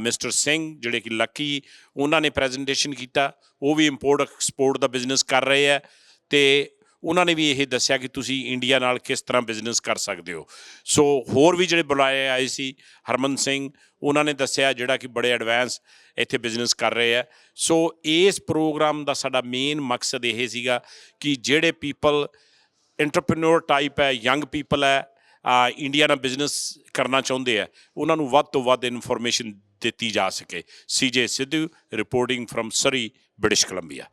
ਮਿਸਟਰ ਸਿੰਘ ਜਿਹੜੇ ਕਿ ਲੱਕੀ, ਉਹਨਾਂ ਨੇ ਪ੍ਰੈਜੈਂਟੇਸ਼ਨ ਕੀਤਾ, ਉਹ ਵੀ ਇੰਪੋਰਟ ਐਕਸਪੋਰਟ ਦਾ ਬਿਜ਼ਨਸ ਕਰ ਰਹੇ ਹੈ ਅਤੇ ਉਹਨਾਂ ਨੇ ਵੀ ਇਹ ਦੱਸਿਆ ਕਿ ਤੁਸੀਂ ਇੰਡੀਆ ਨਾਲ ਕਿਸ ਤਰ੍ਹਾਂ ਬਿਜ਼ਨਸ ਕਰ ਸਕਦੇ ਹੋ। ਸੋ ਹੋਰ ਵੀ ਜਿਹੜੇ ਬੁਲਾਏ ਆਏ ਸੀ, ਹਰਮਨ ਸਿੰਘ, ਉਹਨਾਂ ਨੇ ਦੱਸਿਆ ਜਿਹੜਾ ਕਿ ਬੜੇ ਐਡਵਾਂਸ ਇੱਥੇ ਬਿਜ਼ਨਸ ਕਰ ਰਹੇ ਆ। ਸੋ ਇਸ ਪ੍ਰੋਗਰਾਮ ਦਾ ਸਾਡਾ ਮੇਨ ਮਕਸਦ ਇਹ ਸੀਗਾ ਕਿ ਜਿਹੜੇ ਪੀਪਲ ਇੰਟਰਪ੍ਰੀਨਿਓਰ ਟਾਈਪ ਹੈ, ਯੰਗ ਪੀਪਲ ਹੈ, ਇੰਡੀਆ ਨਾਲ ਬਿਜ਼ਨਸ ਕਰਨਾ ਚਾਹੁੰਦੇ ਆ, ਉਹਨਾਂ ਨੂੰ ਵੱਧ ਤੋਂ ਵੱਧ ਇਨਫੋਰਮੇਸ਼ਨ ਦਿੱਤੀ ਜਾ ਸਕੇ। CJ ਸਿੱਧੂ ਰਿਪੋਰਟਿੰਗ ਫਰਮ ਸਰੀ, ਬ੍ਰਿਟਿਸ਼ ਕੋਲੰਬੀਆ।